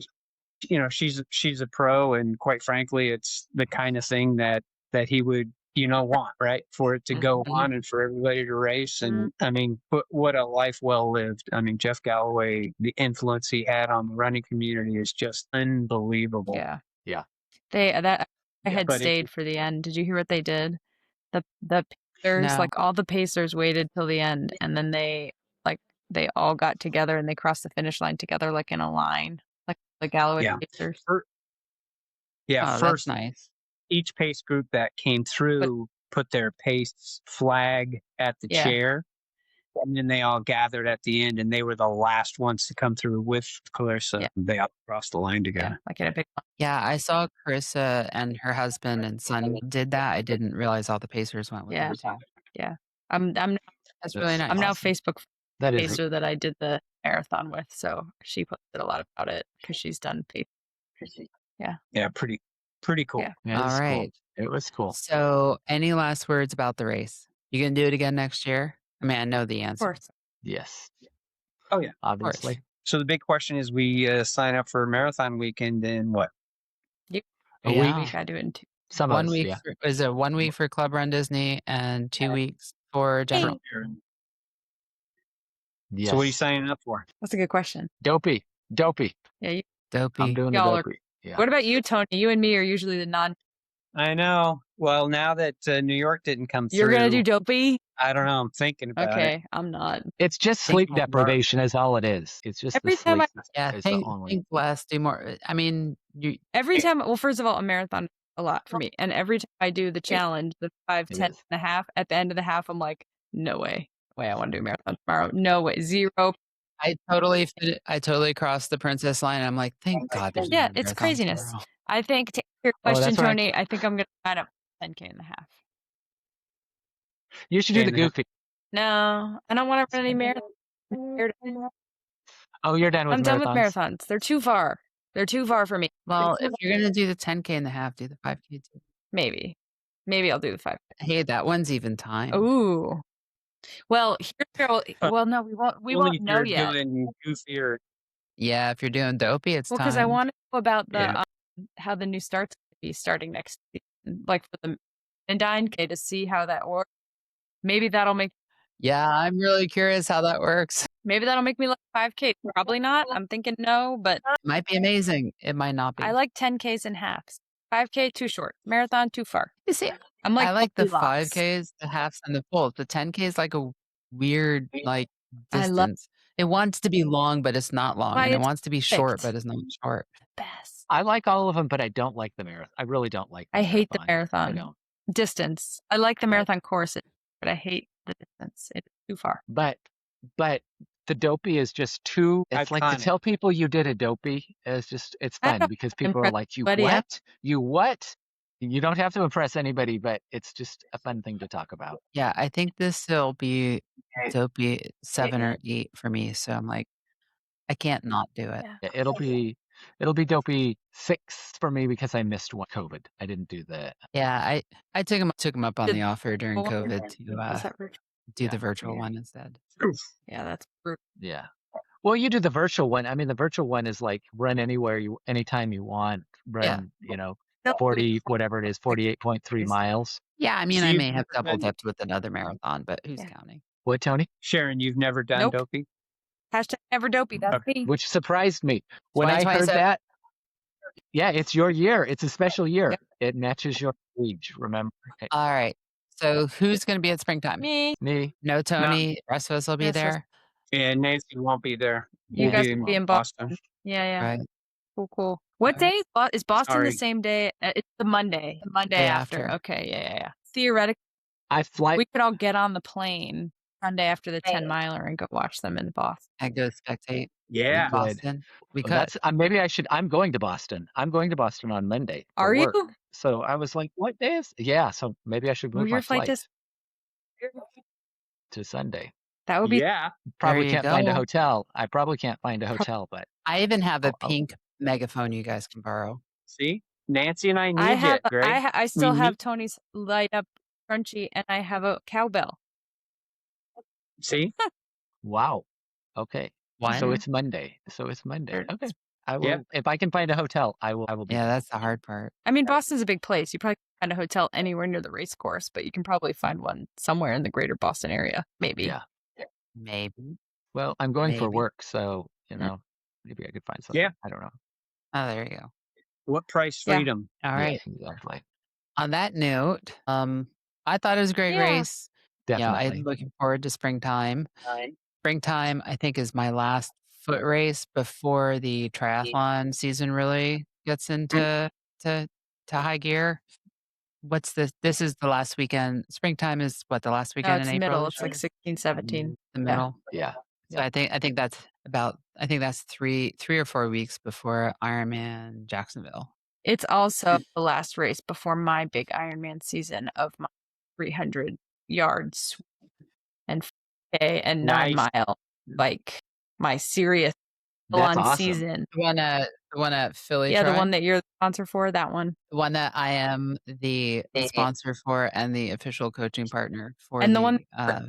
she's a pro, and quite frankly, it's the kind of thing that he would want, right, for it to go Mhm. on and for everybody to race. And I mean, but what a life well lived. I mean, Jeff Galloway, the influence he had on the running community is just unbelievable. Yeah. Yeah. I Yeah, had but stayed for the end. Did you hear what they did? The Pacers, No. like all the Pacers waited till the end, and then they all got together and they crossed the finish line together, like in a line, like the Galloway Yeah. Pacers. Yeah, Oh, that's first nice. each pace group that came through put their pace flag at the Yeah. chair, and then they all gathered at the end, and they were the last ones to come through with Clarissa. Yeah. They all crossed the line Yeah, together. like in a big. Yeah, I saw Carissa and her husband and son did that. I didn't realize all the Pacers went with Yeah. them too. Yeah. I'm That's really nice. I'm now Awesome. Facebook That is pacer that I did the marathon with, so she posted a lot about it because she's done pace. Yeah, pretty cool. Yeah. Yeah, it was All cool. right. It was cool. So, any last words about the race? You gonna do it again next year? I mean, I know the Of answer. course. Yes. Oh, yeah. Obviously. So the big question is, we sign up for a marathon weekend in what? A Yeah. week. I do it in 2. Some of 1 us, week yeah. is it 1 week for Club Run Disney and 2 weeks for general? Yes. So what are you signing up for? That's a good question. Dopey. Yeah. I'm Dopey. doing the Y'all are- dopey. Yeah. What about you, Tony? You and me are usually the non. I know. Well, now that New York didn't come You're through, gonna do dopey? I don't know. I'm thinking about it. Okay, I'm not. It's just Think sleep more. deprivation is all it is. It's just Every the time sleep. Yeah, is the think only. less, do more. I mean, Every time. Well, first of all, a marathon is a lot for me, and every time I do the challenge, the 5, It 10 is. and a half, at the end of the half, I'm like, no way. I want to do a marathon tomorrow. No way. 0. I totally crossed the princess line. I'm like, thank God there's Yeah, no it's marathon craziness. tomorrow. I think to answer your Oh, question, that's right. Tony, I think I'm gonna sign up for 10K and a half. You should do the And then- goofy. No, I don't want to run any marathons. Oh, you're done with I'm done with marathons? marathons. They're too far. They're too far for me. Well, if you're gonna do the 10K and a half, do the 5K too. Maybe I'll do the 5. Hey, that one's even time. Ooh. Well, well, no, we won't Only if know you're yet. doing goofier. Yeah, if you're doing dopey, it's Well, time. because I want to know about the Yeah. how the new start's going to be starting next season, like for the 9K to see how that works. Maybe that'll make Yeah, I'm really curious how that works. me like 5K. Probably not. I'm thinking no, but It might be amazing. It might not be. I like 10Ks and halves. 5K too short. Marathon too far. You see, I'm like I like the Goldilocks. 5Ks, the halves, and the fulls. The 10K is like a weird I distance. love- It wants to be long, but it's not long, Why and it it's wants to be short, perfect. but it's not short. Best. I like all of them, but I don't like the marathon. I really don't like the I hate the I marathon don't. distance. I like the marathon course, but I hate the distance. It's too far. But the dopey is just too. It's like to Iconic. tell people you did a dopey. It's I fun don't because people are impress like, you anybody. what? You what? You don't have to impress anybody, but it's just a fun thing to talk about. Yeah, I think this will be dopey 7 or 8 for me. So I'm like, I can't not do it. Yeah. Yeah, it'll be dopey 6 for me because I missed one COVID. I didn't do the. Yeah, I took him up on Did the offer during the one- COVID to Is that virtual? do Yeah. the virtual Yeah. one instead. Yeah, that's brutal. Yeah. Well, you do the virtual one. I mean, the virtual one is like run anytime you want. Run, No, 40, whatever it is, 48.3 miles. Yeah, I mean, So I you've may have never double done- dipped with another marathon, but who's Yeah. counting? What, Tony? Sharon, you've never done Nope. dopey? Hashtag never dopey. That's me. Which surprised me. When I heard 2027. that, yeah, it's your year. It's a special year. Yep. It matches your age, remember? Okay. All right. So who's going to be at springtime? Me. Me. No Tony. Rest of us will be Yes, there. Yeah, Nancy won't be there. You We'll guys be will be in Boston. Yeah. Right. Cool. What All right. day is Boston Sorry. the same day? It's the Monday. The Monday Day after. after. Okay. Yeah. Theoretically, I fly. we could all get on the plane Sunday after the 10 miler and go watch them in Boston. I go spectate. Yeah. Good. Boston. We could. That's maybe I should. I'm going to Boston. I'm going to Boston on Monday for Are you? work. So I was like, what day is? Yeah. So maybe I should Move move my your flight flight to Sunday. That would be Yeah. Probably you can't find a go. hotel. I probably can't find a hotel, but I even have a I'll- pink megaphone you guys can borrow. See, Nancy and I I need have it, Greg. I still We have need- Tony's light up crunchy, and I have a cowbell. See, wow. Okay. What? So it's Monday. Okay. I will Yeah. if I can find a hotel, I will be Yeah, there. that's the hard part. I mean, Boston's a big place. You probably can't find a hotel anywhere near the race course, but you can probably find one somewhere in the greater Boston area, maybe. Yeah. Maybe. Well, I'm going for Maybe. work, so maybe I could find something. Yeah. I don't know. Oh, there you go. what price Yeah. freedom? All Yeah, right. exactly. On that note, I thought it was a great Yeah. race. Yeah, Definitely. I'm looking forward to springtime. Springtime, I think, is my last foot race before the triathlon season really gets into to high gear. This is the last weekend. Springtime is what, the last No, weekend it's in April? middle. this It's like year? 16, 17. The Yeah. middle. Yeah. So I think that's three or 4 weeks before Ironman Jacksonville. It's also the last race before my big Ironman season of my 300 yards and 5K and 9-mile bike. My serious That's full-on awesome. season. The one at Philly. Yeah, the Tri? one that you're the sponsor for, that one. The one that I am the sponsor for and the official coaching partner for And the the one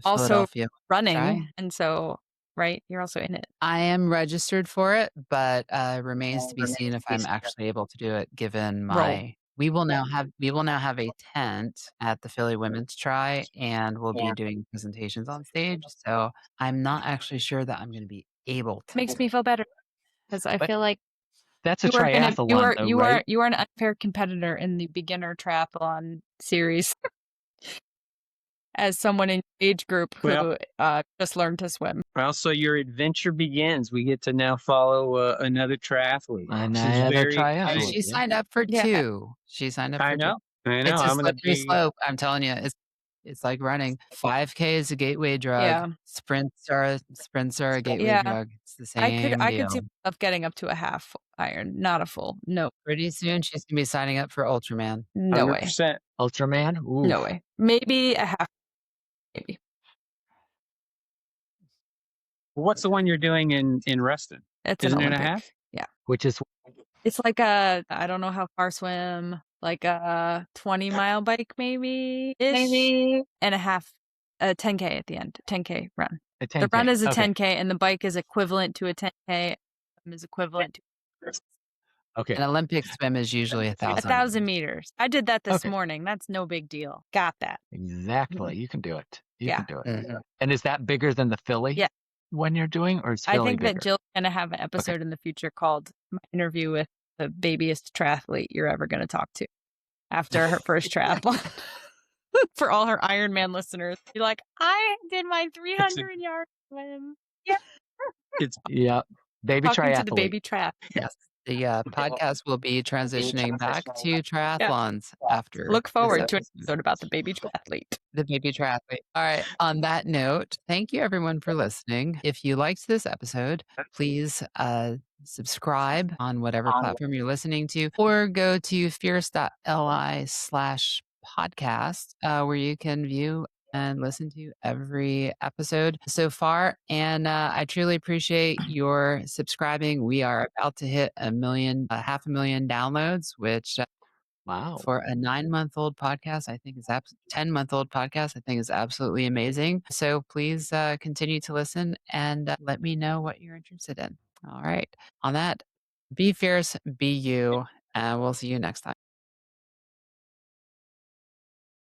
also Philadelphia running. Tri. And so, right, you're also in it. I am registered for it, but remains to be seen if I'm actually able to do it given my we will now have a tent at the Philly Women's Tri, and we'll be doing presentations on stage. So I'm not actually sure that I'm going to be able to. Makes me feel better because I But feel like That's a you are triathlon, though, right? you are an unfair competitor in the beginner triathlon series. As someone in your age group who just learned to swim. Well, so your adventure begins. We get to now follow another triathlete. This is Another very triathlete. And exciting. she signed up for Yeah. 2. She signed up for I 2. know. It's a I'm gonna slippery be. slope. I'm telling you, it's like running. 5K is a gateway drug. Yeah. Sprints are a gateway Yeah. drug. It's the I same could deal. see myself getting up to a half iron, not a full. No, Pretty soon she's gonna be signing up for Ultraman. no way. 100%. Ultraman? Ooh. No way. Maybe a half. Maybe. What's the one you're doing in Reston? It's Isn't an it a Olympic. half? Yeah. Which is It's like I don't know how far swim, like a 20-mile bike maybe, and a half, a 10K at the end, 10K run. a 10K. The run is a Okay. 10K and the bike is equivalent to a 10K, is equivalent to Okay. An Olympic swim is usually 1,000. 1,000 meters. I did that this Okay. morning. That's no big deal. Got that. Exactly. You can do it. You Yeah. can do it. Mhm. And is that bigger than the Philly? Yeah. When you're doing, or is I Philly think bigger? that Jill's going to have an episode in the future called My Interview with the Babiest Triathlete You're Ever Going to Talk to after her first triathlon. For all her Ironman listeners. Be like, I did my 300 yard swim. Yeah. It's Yeah. Baby Talking triathlete. to the baby triathlete. Yes. The podcast will be transitioning back to triathlons after. Look forward this to an episode. episode about the baby triathlete. The baby triathlete. All right. On that note, thank you everyone for listening. If you liked this episode, please subscribe on whatever platform you're listening to, or go to fierce.li/podcast, where you can view and listen to every episode so far. And I truly appreciate your subscribing. We are about to hit 500,000 downloads, which Wow. for a 9-month-old podcast, I think is 10-month-old podcast, I think is absolutely amazing. So please continue to listen and let me know what you're interested in. All right. On that, be fierce, be you, and we'll see you next time.